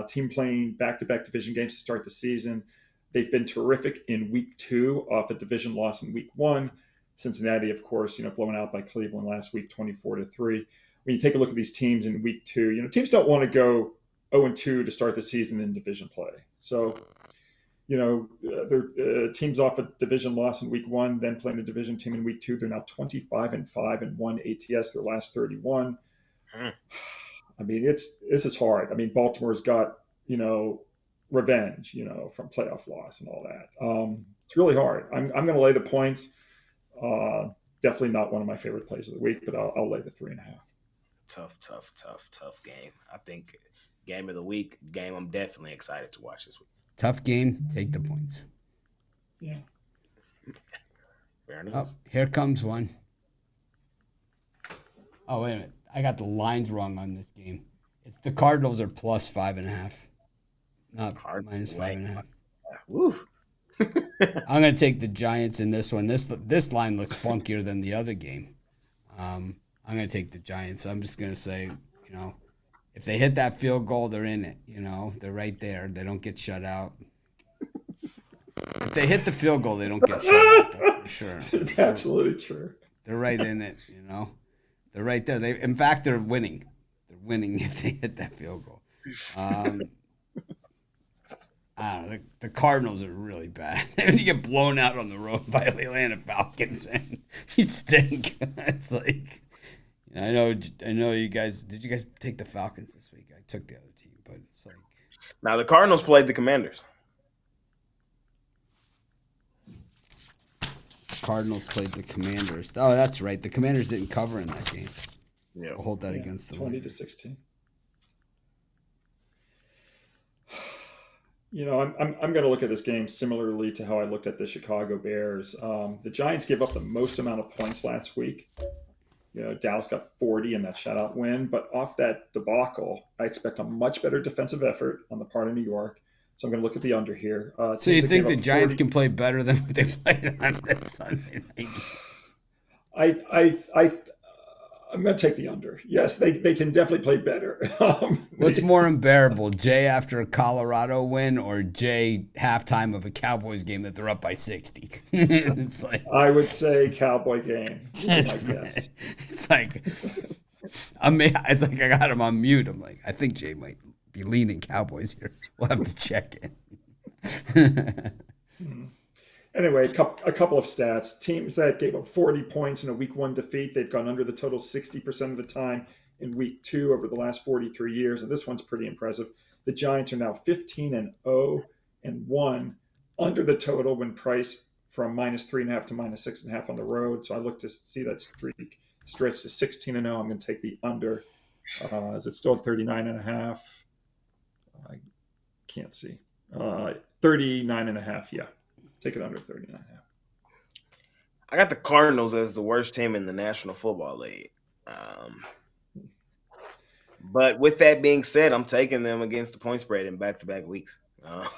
Team playing back-to-back division games to start the season. They've been terrific in week 2 off a division loss in week 1. Cincinnati, of course, blown out by Cleveland last week, 24-3. When you take a look at these teams in week 2, teams don't want to go 0-2 to start the season in division play. So, their teams off a division loss in week 1, then playing a division team in week 2. They're now 25-5 and 1 ATS their last 31. I mean, this is hard. I mean, Baltimore's got revenge, from playoff loss and all that. It's really hard. I'm going to lay the points. Definitely not one of my favorite plays of the week, but I'll lay the 3.5. Tough game. I think game of the week, game I'm definitely excited to watch this week. Tough game. Take the points. Yeah. Fair enough. Oh, here comes one. Oh, wait a minute. I got the lines wrong on this game. It's the Cardinals are plus 5.5. Not minus 5.5. Woof. I'm going to take the Giants in this one. This line looks funkier than the other game. I'm going to take the Giants. I'm just going to say, if they hit that field goal, they're in it. They're right there. They don't get shut out. If they hit the field goal, they don't get shut out. That's for sure. It's absolutely true. They're right in it. They're right there. In fact, they're winning. They're winning if they hit that field goal. I don't know. The Cardinals are really bad. When you get blown out on the road by the Atlanta Falcons, and you stink. It's like, I know you guys. Did you guys take the Falcons this week? I took the other team, but it's like. Now the Cardinals played the Commanders. Cardinals played the Commanders. Oh, that's right. The Commanders didn't cover in that game. Yeah, we'll hold that against the 20-16. I'm going to look at this game similarly to how I looked at the Chicago Bears. The Giants gave up the most amount of points last week. Dallas got 40 in that shutout win, but off that debacle, I expect a much better defensive effort on the part of New York. So I'm going to look at the under here. So you think the Giants can play better than what they played on that Sunday night? I'm going to take the under. Yes, they can definitely play better. What's more unbearable, Jay after a Colorado win or Jay halftime of a Cowboys game that they're up by 60? It's like, I would say Cowboy game. It's like I got him on mute. I'm like, I think Jay might be leaning Cowboys here. We'll have to check it. Anyway, a couple of stats. Teams that gave up 40 points in a week 1 defeat, they've gone under the total 60% of the time in week 2 over the last 43 years. And this one's pretty impressive. The Giants are now 15-0 and 1 under the total when priced from -3.5 to -6.5 on the road. So I look to see that streak stretch to 16-0. I'm going to take the under. Is it still at 39.5? I can't see. 39.5, yeah. Take it under 39.5. I got the Cardinals as the worst team in the National Football League. But with that being said, I'm taking them against the point spread in back-to-back weeks. It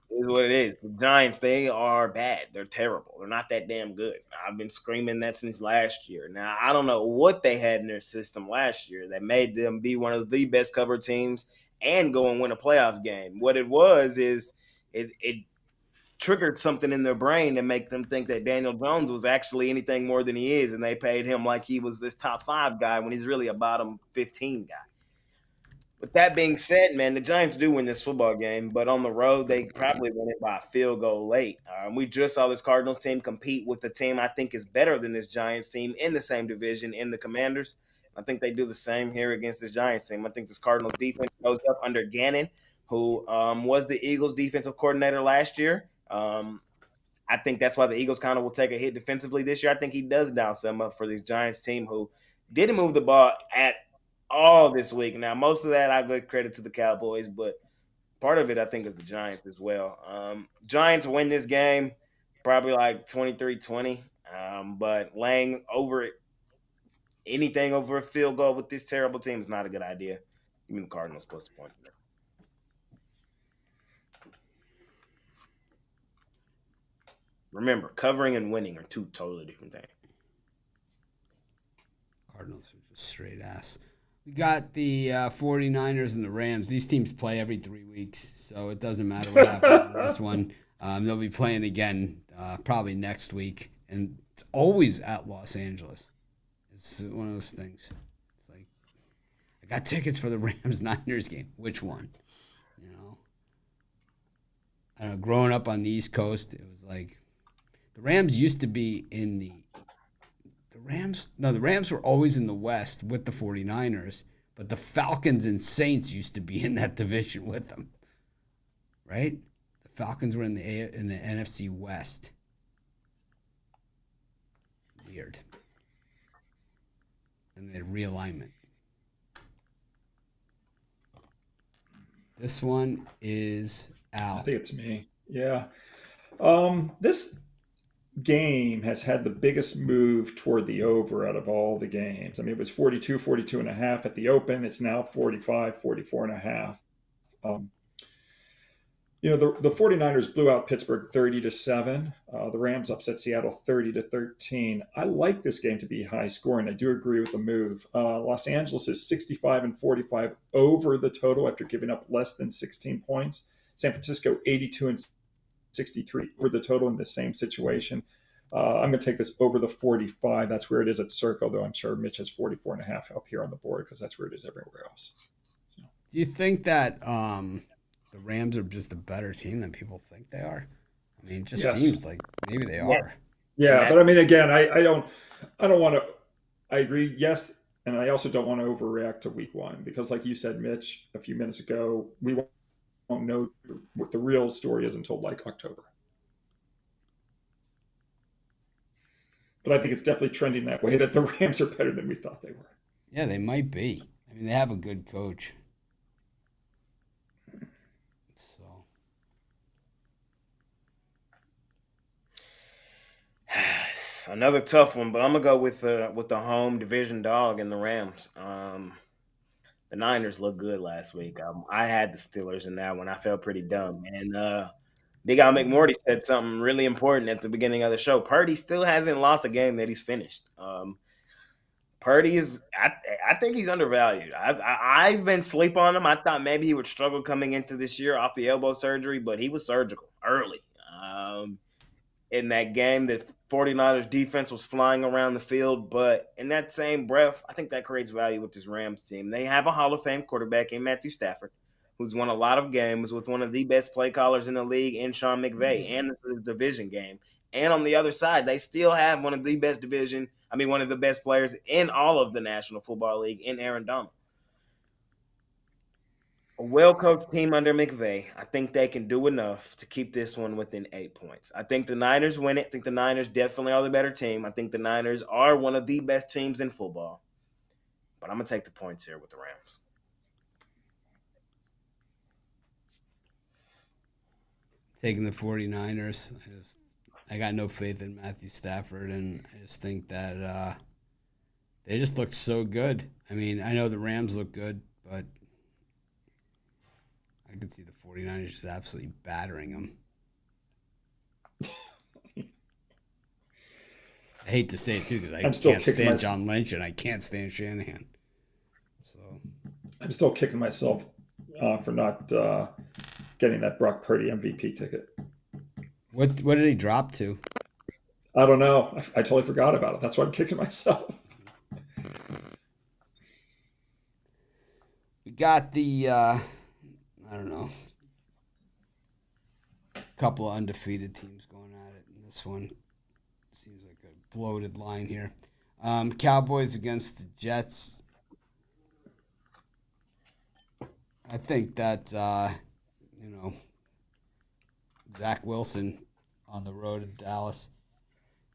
is what it is. The Giants, they are bad. They're terrible. They're not that damn good. I've been screaming that since last year. Now, I don't know what they had in their system last year that made them be one of the best covered teams and go and win a playoff game. What it was is it triggered something in their brain to make them think that Daniel Jones was actually anything more than he is, and they paid him like he was this top 5 guy when he's really a bottom 15 guy. With that being said, man, the Giants do win this football game, but on the road, they probably win it by a field goal late. We just saw this Cardinals team compete with the team I think is better than this Giants team in the same division, in the Commanders. I think they do the same here against this Giants team. I think this Cardinals defense goes up under Gannon, who was the Eagles defensive coordinator last year. I think that's why the Eagles kind of will take a hit defensively this year. I think he does dial some up for this Giants team who didn't move the ball at all this week. Now, most of that I give credit to the Cowboys, but part of it I think is the Giants as well. Giants win this game probably like 23-20, but laying over it, anything over a field goal with this terrible team is not a good idea. Give me the Cardinals plus the point. Remember, covering and winning are 2 totally different things. Cardinals are just straight ass. We got the 49ers and the Rams. These teams play every 3 weeks, so it doesn't matter what happens in this one. They'll be playing again probably next week, and it's always at Los Angeles. It's one of those things. It's like I I got tickets for the Rams Niners game. Which one? You know, I don't know. Growing up on the East Coast, it was like the Rams used to be in the Rams. No, the Rams were always in the West with the 49ers, but the Falcons and Saints used to be in that division with them, right? The Falcons were in the NFC West. Weird. And they had realignment. This one is I Al. think it's me. Yeah. This game has had the biggest move toward the over out of all the games. I mean, it was 42, 42 and a half at the open. It's now 45, 44 and a half. Um, the 49ers blew out Pittsburgh 30-7. The Rams upset Seattle 30-13. I like this game to be high scoring. I do agree with the move. Los Angeles is 65 and 45 over the total after giving up less than 16 points. San Francisco 82 and 63 over the total in the same situation. I'm going to take this over the 45. That's where it is at Circle, though I'm sure Mitch has 44 and a half up here on the board because that's where it is everywhere else. So. Do you think that the Rams are just a better team than people think they are? I mean, it just seems like maybe they are. Yeah, but I mean, again, I don't want to. I agree, yes, and I also don't want to overreact to week one because, like you said, Mitch, a few minutes ago, we won't know what the real story is until like October. But I think it's definitely trending that way that the Rams are better than we thought they were. Yeah, they might be. I mean, they have a good coach. So Another tough one, but I'm gonna go with the home division dog and the Rams. The Niners looked good last week. I had the Steelers in that one. I felt pretty dumb. And Big Al McMorty said something really important at the beginning of the show. Purdy still hasn't lost a game that he's finished. Purdy is, I think he's undervalued. I've been sleep on him. I thought maybe he would struggle coming into this year off the elbow surgery, but he was surgical early. In that game, the 49ers defense was flying around the field, but in that same breath, I think that creates value with this Rams team. They have a Hall of Fame quarterback in Matthew Stafford, who's won a lot of games with one of the best play callers in the league in Sean McVay, and it's a division game. And on the other side, they still have one of the best players in all of the National Football League in Aaron Donald. A well-coached team under McVay, I think they can do enough to keep this one within 8 points. I think the Niners win it. I think the Niners definitely are the better team. I think the Niners are one of the best teams in football. But I'm going to take the points here with the Rams. taking the 49ers. I got no faith in Matthew Stafford, and I just think that they just look so good. I mean, I know the Rams look good, but I could see the 49ers just absolutely battering them. I hate to say it, too, because I can't stand John Lynch and I can't stand Shanahan. So I'm still kicking myself for not getting that Brock Purdy MVP ticket. What did he drop to? I don't know. I totally forgot about it. That's why I'm kicking myself. We got the, I don't know, couple of undefeated teams going at it. And this one seems like a bloated line here. Cowboys against the Jets. I think that, Zach Wilson on the road in Dallas.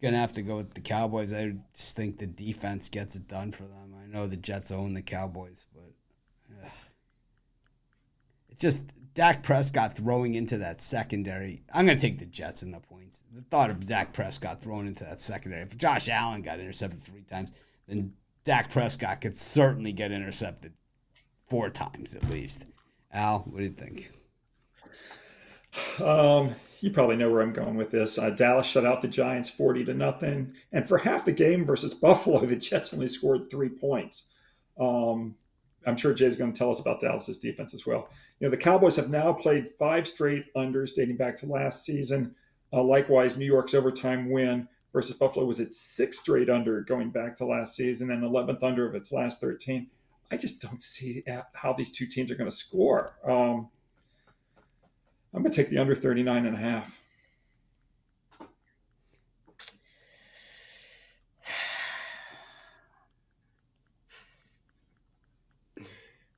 Going to have to go with the Cowboys. I just think the defense gets it done for them. I know the Jets own the Cowboys, but it's just Dak Prescott throwing into that secondary. I'm going to take the Jets in the points. The thought of Dak Prescott throwing into that secondary. If Josh Allen got intercepted 3 times, then Dak Prescott could certainly get intercepted 4 times at least. Al, what do you think? You probably know where I'm going with this. Dallas shut out the Giants 40-0, and for half the game versus Buffalo, the Jets only scored 3 points. I'm sure Jay's going to tell us about Dallas's defense as well. The Cowboys have now played 5 straight unders dating back to last season. Likewise, New York's overtime win versus Buffalo was its 6th straight under going back to last season and 11th under of its last 13. I just don't see how these two teams are going to score. I'm going to take the under 39 and a half.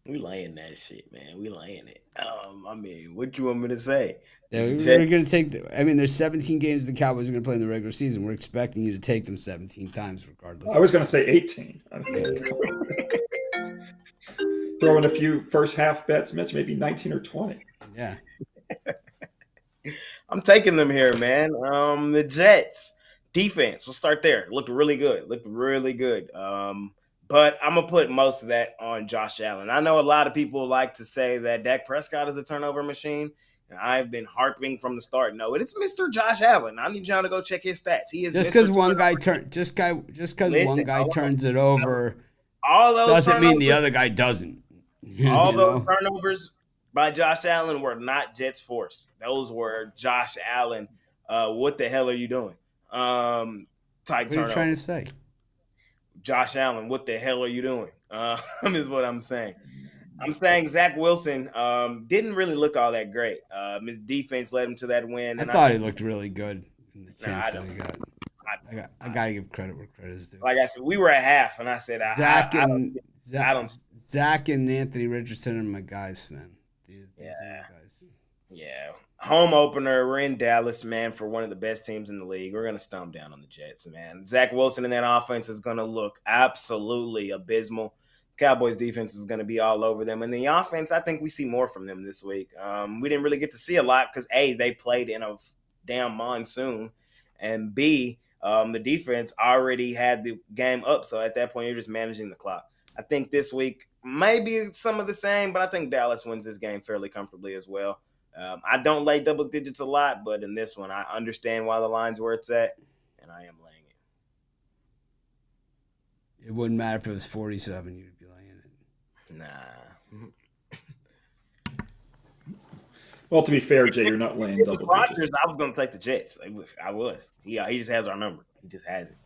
We laying that shit, man. We laying it. I mean, what you want me to say? Yeah, It's the we're Jets. going to take there's 17 games the Cowboys are going to play in the regular season. We're expecting you to take them 17 times regardless. I was going to say 18. Throw in a few first half bets, Mitch, maybe 19 or 20. Yeah. I'm taking them here, man. The Jets defense. We'll start there. Looked really good. But I'm gonna put most of that on Josh Allen. I know a lot of people like to say that Dak Prescott is a turnover machine, and I've been harping from the start. No, it's Mr. Josh Allen. I need y'all to go check his stats. He is Just Mr. because one guy Listen, one guy hold on. turns it over All those doesn't mean the turnovers, other guy doesn't. all You those know? turnovers by Josh Allen were not Jets forced. Those were Josh Allen. What the hell are you doing? Type What are you trying turnover. to say? Josh Allen, what the hell are you doing? Is what I'm saying. I'm saying Zach Wilson didn't really look all that great. His defense led him to that win. I And thought he looked really good in the Nah, chance I that don't. he got. I, I gotta give credit where credit is due. like I said, we were at half, and I said, Zach I and I don't. Zach and Anthony Richardson are my guys, man. These Yeah. are my guys. Yeah. Home opener. We're in Dallas, man, for one of the best teams in the league. We're going to stomp down on the Jets, man. Zach Wilson in that offense is going to look absolutely abysmal. Cowboys defense is going to be all over them. And the offense, I think we see more from them this week. We didn't really get to see a lot because, A, they played in a damn monsoon, and B, the defense already had the game up. So at that point, you're just managing the clock. I think this week maybe some of the same, but I think Dallas wins this game fairly comfortably as well. I don't lay double digits a lot, but in this one, I understand why the line's where it's at, and I am laying it. It wouldn't matter if it was 47. You'd be laying it. Nah. Well, to be fair, Jay, you're not laying If it was double Rodgers, digits. I was going to take the Jets. I was. Yeah, he just has our number. He just has it.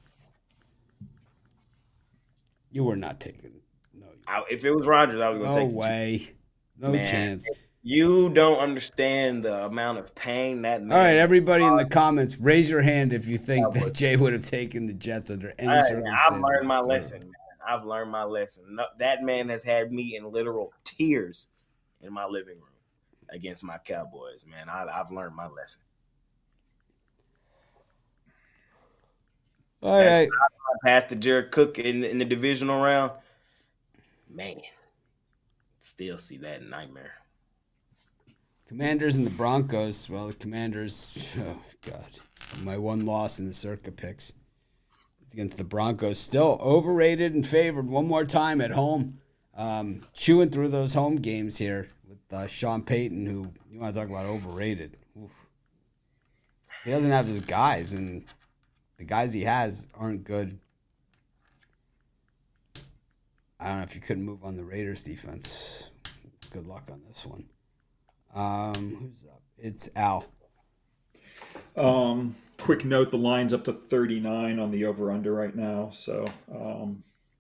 You were not taking. No. If it was Rodgers, I was going to No take the Jets. way. No Man, chance. You don't understand the amount of pain that man. All right, everybody in the comments, raise your hand if you think that Jay would have taken the Jets under any circumstances. I've learned my lesson, man. I've learned my lesson. No, that man has had me in literal tears in my living room against my Cowboys, man. I've learned my lesson. All right. Past to Jared Cook in the divisional round, man. Still see that nightmare. Commanders and the Broncos. Well, the Commanders, oh, God. My one loss in the circa picks against the Broncos. Still overrated and favored one more time at home. Chewing through those home games here with Sean Payton, who you want to talk about overrated. Oof. He doesn't have his guys, and the guys he has aren't good. I don't know if you couldn't move on the Raiders defense. Good luck on this one. Who's up? It's Al. Quick note: the line's up to 39 on the over/under right now. So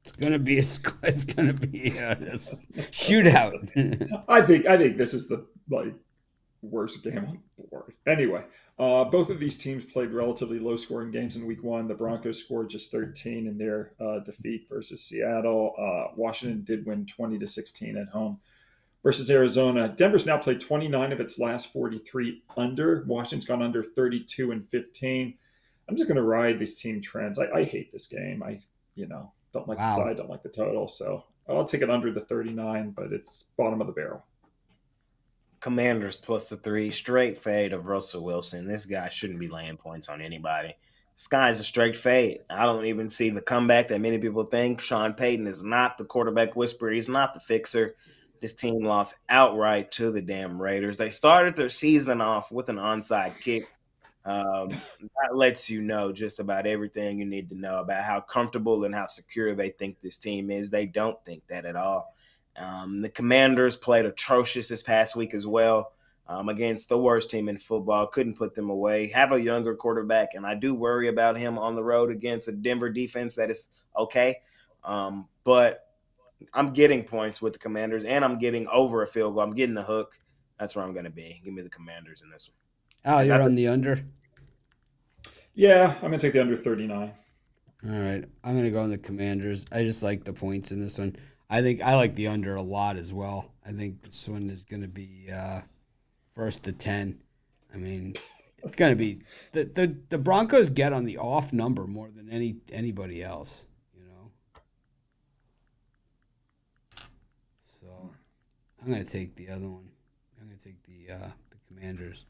it's gonna be a shootout. I think this is the worst game on the board. Anyway, both of these teams played relatively low-scoring games in Week 1. The Broncos scored just 13 in their defeat versus Seattle. Washington did win 20-16 at home versus Arizona. Denver's now played 29 of its last 43 under. Washington's gone under 32 and 15. I'm just going to ride these team trends. I hate this game. I don't like the side, don't like the total. So I'll take it under the 39, but it's bottom of the barrel. Commanders plus the 3, straight fade of Russell Wilson. This guy shouldn't be laying points on anybody. This guy's a straight fade. I don't even see the comeback that many people think. Sean Payton is not the quarterback whisperer. He's not the fixer. This team lost outright to the damn Raiders. They started their season off with an onside kick. That lets you know just about everything you need to know about how comfortable and how secure they think this team is. They don't think that at all. The Commanders played atrocious this past week as well against the worst team in football. Couldn't put them away. Have a younger quarterback, and I do worry about him on the road against a Denver defense that is okay. But I'm getting points with the Commanders, and I'm getting over a field goal. I'm getting the hook. That's where I'm going to be. Give me the Commanders in this one. Al, Is you're that on the under. Yeah, I'm gonna take the under 39. All right, I'm gonna go on the Commanders. I just like the points in this one. I think I like the under a lot as well. I think this one is gonna be first to 10. I mean, it's gonna be the Broncos get on the off number more than anybody else. So I'm gonna take the other one. I'm gonna take the Commanders.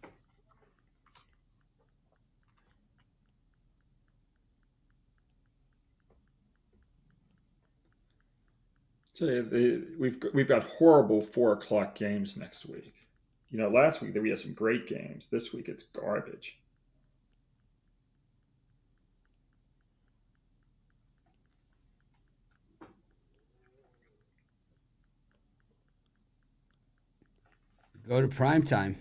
So we've got horrible 4 o'clock games next week. Last week we had some great games. This week it's garbage. Go to prime time.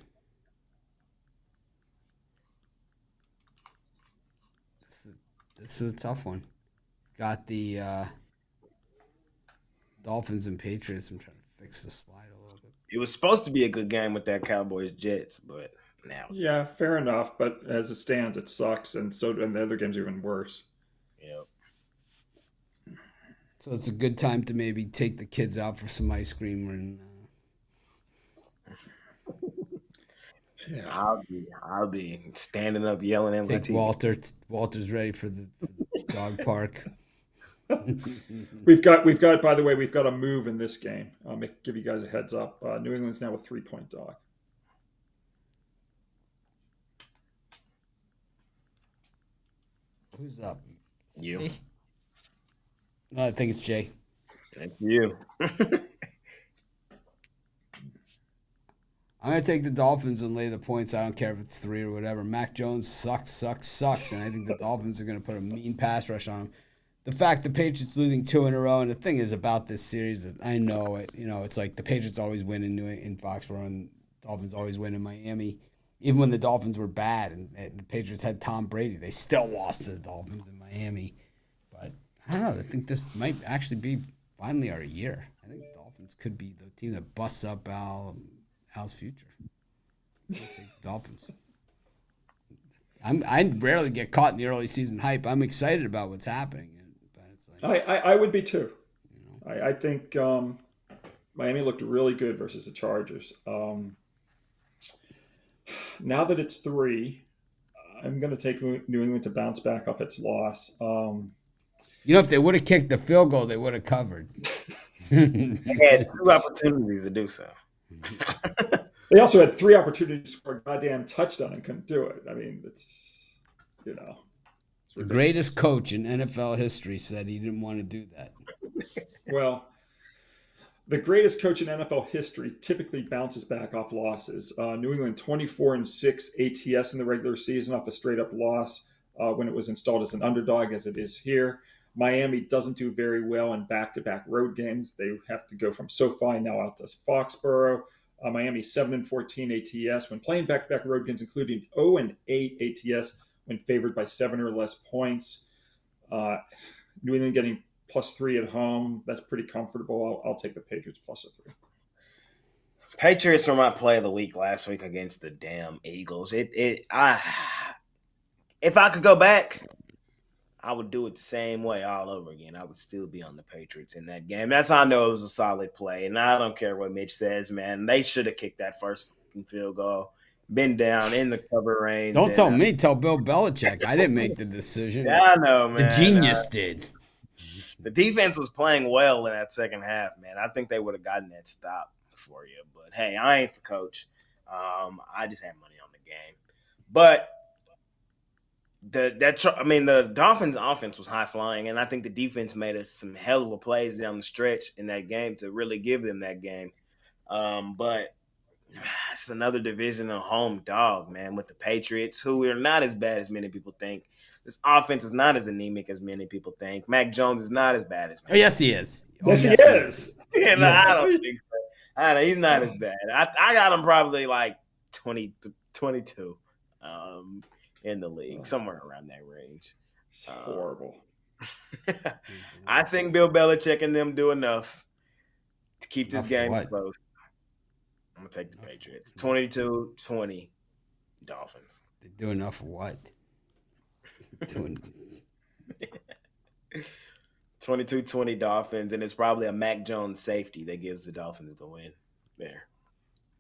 This is a tough one. Got the Dolphins and Patriots. I'm trying to fix the slide a little bit. It was supposed to be a good game with that Cowboys Jets, but now it's Yeah, fair enough. But as it stands, it sucks, and the other games are even worse. Yep. So it's a good time to maybe take the kids out for some ice cream and. Yeah. I'll be standing up yelling at my Take TV. Walter. Walter's ready for the dog park. We've got. By the way, we've got a move in this game. I'll give you guys a heads up. New England's now a 3-point dog. Who's up? You. Me? No, I think it's Jay. Thank you. I'm going to take the Dolphins and lay the points. I don't care if it's 3 or whatever. Mac Jones sucks. And I think the Dolphins are going to put a mean pass rush on him. The fact the Patriots losing 2 in a row, and the thing is about this series, is I know it. It's like the Patriots always win in Foxborough, and Dolphins always win in Miami. Even when the Dolphins were bad and the Patriots had Tom Brady, they still lost to the Dolphins in Miami. But I don't know. I think this might actually be finally our year. I think the Dolphins could be the team that busts up Al's future. Dolphins. I rarely get caught in the early season hype. I'm excited about what's happening, but it's like I would be too. I think Miami looked really good versus the Chargers. Now that it's 3, I'm going to take New England to bounce back off its loss. if they would have kicked the field goal, they would have covered. They had 2 opportunities to do so. They also had 3 opportunities to score a goddamn touchdown and couldn't do it. I mean, it's the greatest coach in NFL history said he didn't want to do that. Well, the greatest coach in NFL history typically bounces back off losses. New England 24-6 ATS in the regular season off a straight-up loss when it was installed as an underdog, as it is here. Miami doesn't do very well in back-to-back road games. They have to go from SoFi now out to Foxborough. Miami 7-14 ATS when playing back-to-back road games, including 0-8 ATS when favored by 7 or less points. New England getting +3 at home. That's pretty comfortable. I'll take the Patriots +3. Patriots were my play of the week last week against the damn Eagles. If I could go back, I would do it the same way all over again. I would still be on the Patriots in that game. That's how I know it was a solid play. And I don't care what Mitch says, man. They should have kicked that first field goal, been down in the cover range. Don't tell me. Tell Bill Belichick. I didn't make the decision. Yeah, I know, man. The genius did. The defense was playing well in that second half, man. I think they would have gotten that stop for you. But, hey, I ain't the coach. I just had money on the game. But the Dolphins' offense was high flying, and I think the defense made us some hell of a plays down the stretch in that game to really give them that game. But it's another division of home dog, man, with the Patriots, who are not as bad as many people think. This offense is not as anemic as many people think. Mac Jones is not as bad as many. Oh, yes, he is. Yes, he is. Yeah, no, I don't think so. I know, he's not as bad. I got him probably like 22 in the league, somewhere around that range. It's horrible. I think Bill Belichick and them do enough. to keep this Enough for game what? close. I'm going to take the Enough Patriots. for what? 22-20 Dolphins. They do enough for what? Doing 22-20 Dolphins, and it's probably a Mac Jones safety that gives the Dolphins the win there.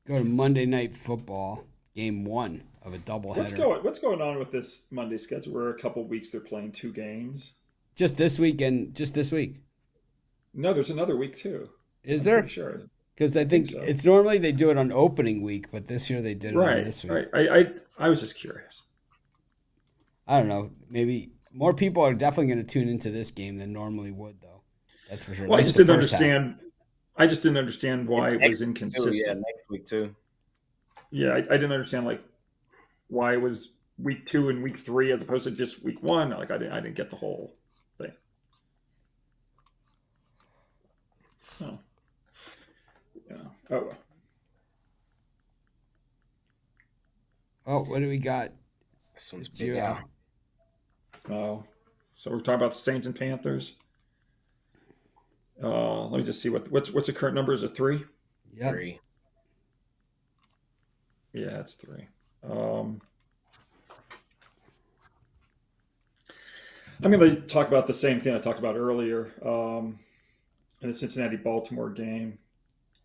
Go to Monday Night Football, game 1 of a doubleheader. What's going on with this Monday schedule? Where a couple weeks they're playing 2 games. Just this week and just this week. No, there's another week too. Is I'm there? pretty sure. Because I think so. it's normally they do it on opening week, but this year they did it on this week. Right. I was just curious. I don't know. Maybe more people are definitely going to tune into this game than normally would, though. That's for sure. Well, I At just least the didn't first half. understand. I just didn't understand why it was Yeah, inconsistent. next week too. Yeah, I didn't understand like why it was week 2 and week 3 as opposed to just week 1. Like I didn't get the whole thing. So, yeah. Oh well. Oh, what do we got? This one's It's big you. out. Oh, so we're talking about the Saints and Panthers. Let me just see what's the current number. Is it 3? Yep. 3. Yeah, it's 3. I'm going to talk about the same thing I talked about earlier in the Cincinnati-Baltimore game.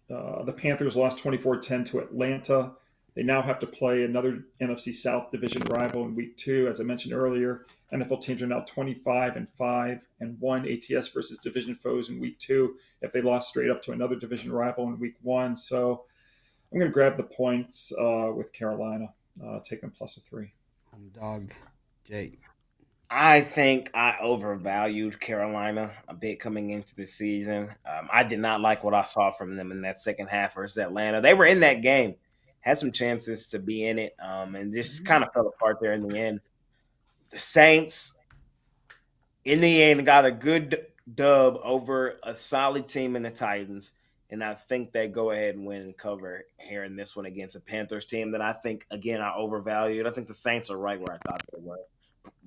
The Panthers lost 24-10 to Atlanta. They now have to play another NFC South division rival in week 2. As I mentioned earlier, NFL teams are now 25-5 and 1 ATS versus division foes in week 2 if they lost straight up to another division rival in week 1. So I'm going to grab the points with Carolina, take them +3. Home dog, Jake. I think I overvalued Carolina a bit coming into the season. I did not like what I saw from them in that second half versus Atlanta. They were in that game, had some chances to be in it, and just kind of fell apart there in the end. The Saints, in the end, got a good dub over a solid team in the Titans, and I think they go ahead and win and cover here in this one against a Panthers team that I think, again, I overvalued. I think the Saints are right where I thought they were.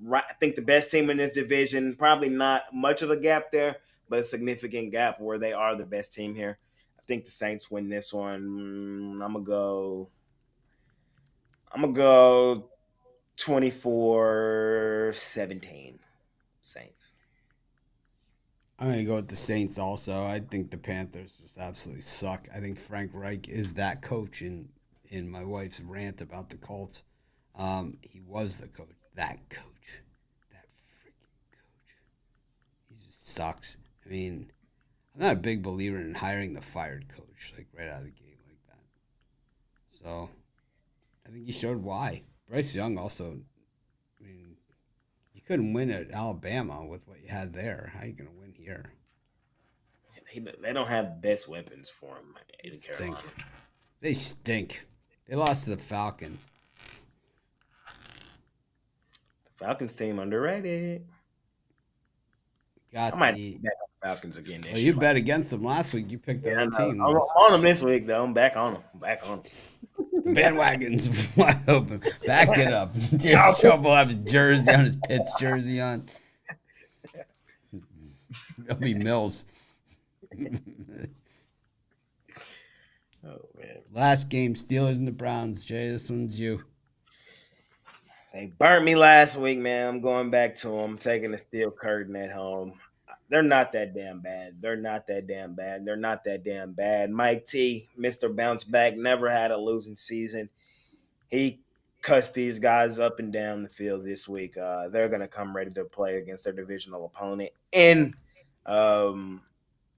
Right, I think the best team in this division, probably not much of a gap there, but a significant gap where they are the best team here. I think the Saints win this one. I'm gonna go 24-17 Saints. I'm going to go with the Saints also. I think the Panthers just absolutely suck. I think Frank Reich is that coach in my wife's rant about the Colts. He was the coach. That coach. That freaking coach. He just sucks. I mean, I'm not a big believer in hiring the fired coach, like right out of the gate like that. So, I think he showed why. Bryce Young also, I mean, you couldn't win at Alabama with what you had there. How are you going to win here? They don't have the best weapons for him in Carolina. They stink. They lost to the Falcons. Falcons team underrated. Got I might the bet on Falcons again this well, year. you bet against them last week. You picked the Yeah, I other know. team. I'm on them this week, though. I'm back on them. The bandwagon's wide open. Back it up. James Chubb will have his jersey on, his Pitts jersey on. It'll be Mills. Oh, man. Last game, Steelers and the Browns. Jay, this one's you. They burnt me last week, man. I'm going back to them, taking the steel curtain at home. They're not that damn bad. Mike T, Mr. Bounce Back, never had a losing season. He cussed these guys up and down the field this week. They're going to come ready to play against their divisional opponent in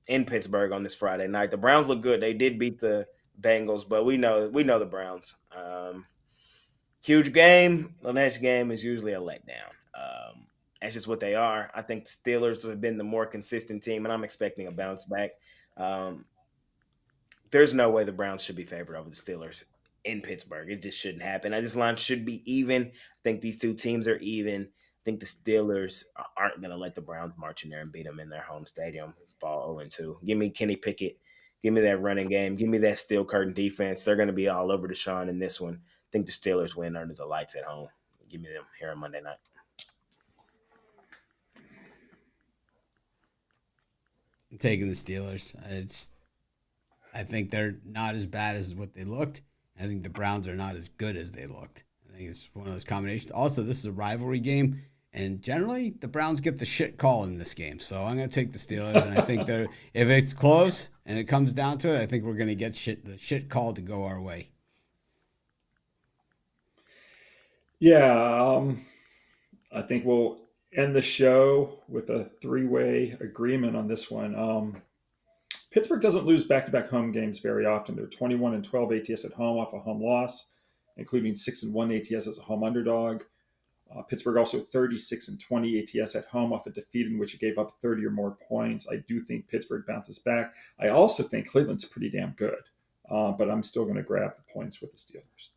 Pittsburgh on this Friday night. The Browns look good. They did beat the Bengals, but we know the Browns. Huge game. The next game is usually a letdown. That's just what they are. I think the Steelers have been the more consistent team, and I'm expecting a bounce back. There's no way the Browns should be favored over the Steelers in Pittsburgh. It just shouldn't happen. This line should be even. I think these two teams are even. I think the Steelers aren't going to let the Browns march in there and beat them in their home stadium, fall 0-2. Give me Kenny Pickett. Give me that running game. Give me that steel curtain defense. They're going to be all over Deshaun in this one. I think the Steelers win under the lights at home. Give me them here on Monday night. I'm taking the Steelers. I think they're not as bad as what they looked. I think the Browns are not as good as they looked. I think it's one of those combinations. Also, this is a rivalry game, and generally the Browns get the shit call in this game. So I'm going to take the Steelers, and I think they're if it's close and it comes down to it, I think we're going to get the shit call to go our way. Yeah, I think we'll end the show with a three-way agreement on this one. Pittsburgh doesn't lose back-to-back home games very often. They're 21-12 ATS at home off a home loss, including 6-1 ATS as a home underdog. Pittsburgh also 36-20 ATS at home off a defeat in which it gave up 30 or more points. I do think Pittsburgh bounces back. I also think Cleveland's pretty damn good, but I'm still going to grab the points with the Steelers.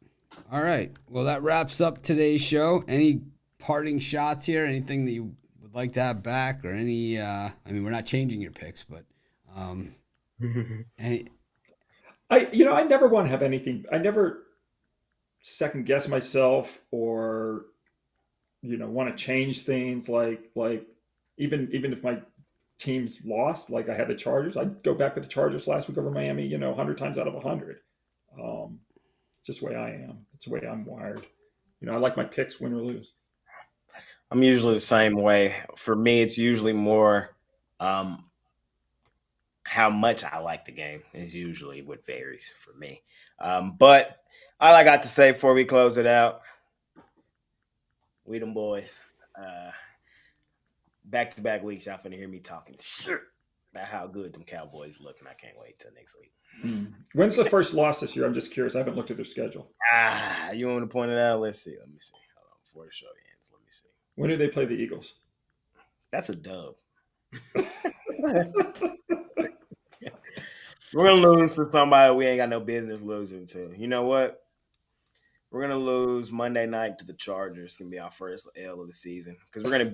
All right. Well, that wraps up today's show. Any parting shots here? Anything that you would like to have back, or any? I mean, we're not changing your picks, but any? I never want to have anything. I never second guess myself or want to change things like even if my team's lost, like I had the Chargers, I'd go back with the Chargers last week over Miami 100 times out of 100. It's just the way I am. It's the way I'm wired. I like my picks, win or lose. I'm usually the same way. For me, it's usually more how much I like the game is usually what varies for me. But all I got to say before we close it out, we them boys. Back-to-back weeks, y'all finna hear me talking shit about how good them Cowboys look, and I can't wait till next week. When's the first loss this year? I'm just curious. I haven't looked at their schedule. You want me to point it out? Let's see. Let me see. Hold on. Before the show ends, let me see. When do they play the Eagles? That's a dub. We're going to lose to somebody we ain't got no business losing to. You know what? We're going to lose Monday night to the Chargers. It's going to be our first L of the season because we're going to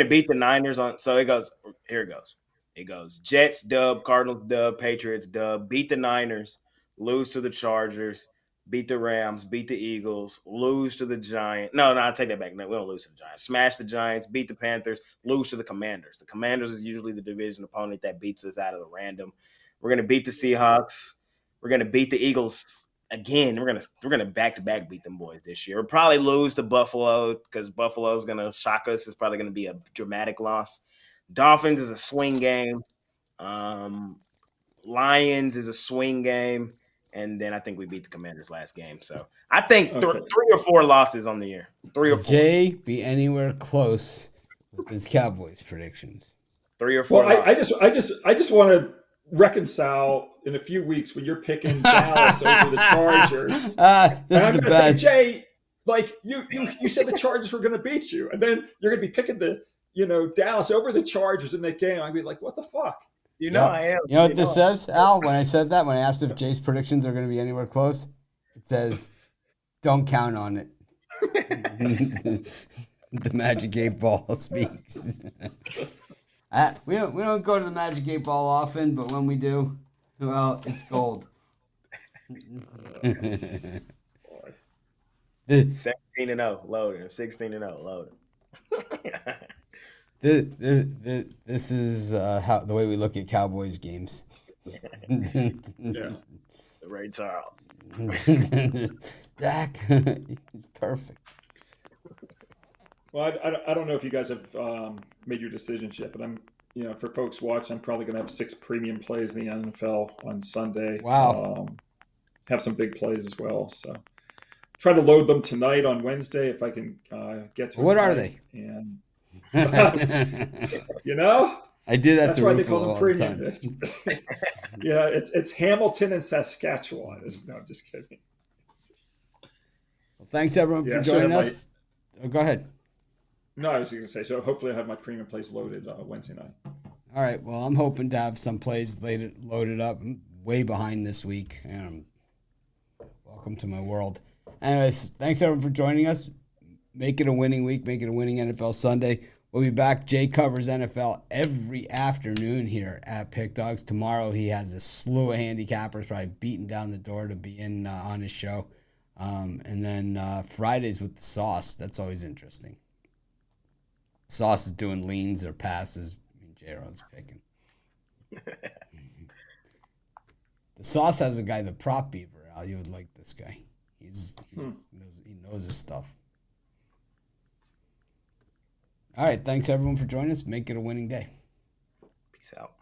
beat the Niners on. So it goes. Here it goes. It goes Jets dub, Cardinals dub, Patriots dub, beat the Niners, lose to the Chargers, beat the Rams, beat the Eagles, lose to the Giants. No, I take that back. No, we don't lose to the Giants. Smash the Giants, beat the Panthers, lose to the Commanders. The Commanders is usually the division opponent that beats us out of the random. We're going to beat the Seahawks. We're going to beat the Eagles again. We're gonna back-to-back beat them boys this year. We'll probably lose to Buffalo because Buffalo's going to shock us. It's probably going to be a dramatic loss. Dolphins is a swing game. Lions is a swing game. And then I think we beat the Commanders last game. So I think 3 or 4 losses on the year. 3 or 4. Jay be anywhere close with his Cowboys predictions? 3 or 4. Well, I just want to reconcile in a few weeks when you're picking Dallas over the Chargers. This is the best. Say, Jay, like you said the Chargers were going to beat you, and then you're going to be picking the Dallas over the Chargers in that game. I'd be like, what the fuck? I am. You know what this says, Al? When I said that, when I asked if Jay's predictions are going to be anywhere close, it says, "Don't count on it." The Magic 8 Ball speaks. We don't go to the Magic 8 Ball often, but when we do, well, it's gold. 17-0 loading. 16-0 loading. This is how the way we look at Cowboys games. Yeah. Ray Charles. Dak, he's perfect. Well, I don't know if you guys have made your decisions yet, but I'm for folks watching, I'm probably going to have 6 premium plays in the NFL on Sunday. Wow. Have some big plays as well. So try to load them tonight on Wednesday if I can get to. What are they? And I do that. That's to why they Ruffolo call them all premium. the time. Yeah, it's Hamilton and Saskatchewan. No, I'm just kidding. Well, thanks everyone for joining us. Go ahead. No, I was going to say. So hopefully I have my premium plays loaded Wednesday night. All right. Well, I'm hoping to have some plays loaded up. I'm way behind this week, and welcome to my world. Anyways, thanks everyone for joining us. Make it a winning week. Make it a winning NFL Sunday. We'll be back. Jay covers NFL every afternoon here at Pick Dogs. Tomorrow he has a slew of handicappers probably beating down the door to be in on his show. And then Fridays with the Sauce. That's always interesting. Sauce is doing leans or passes. J-Rod's picking. The Sauce has a guy, the Prop Beaver. Al, you would like this guy. He knows his stuff. All right, thanks everyone for joining us. Make it a winning day. Peace out.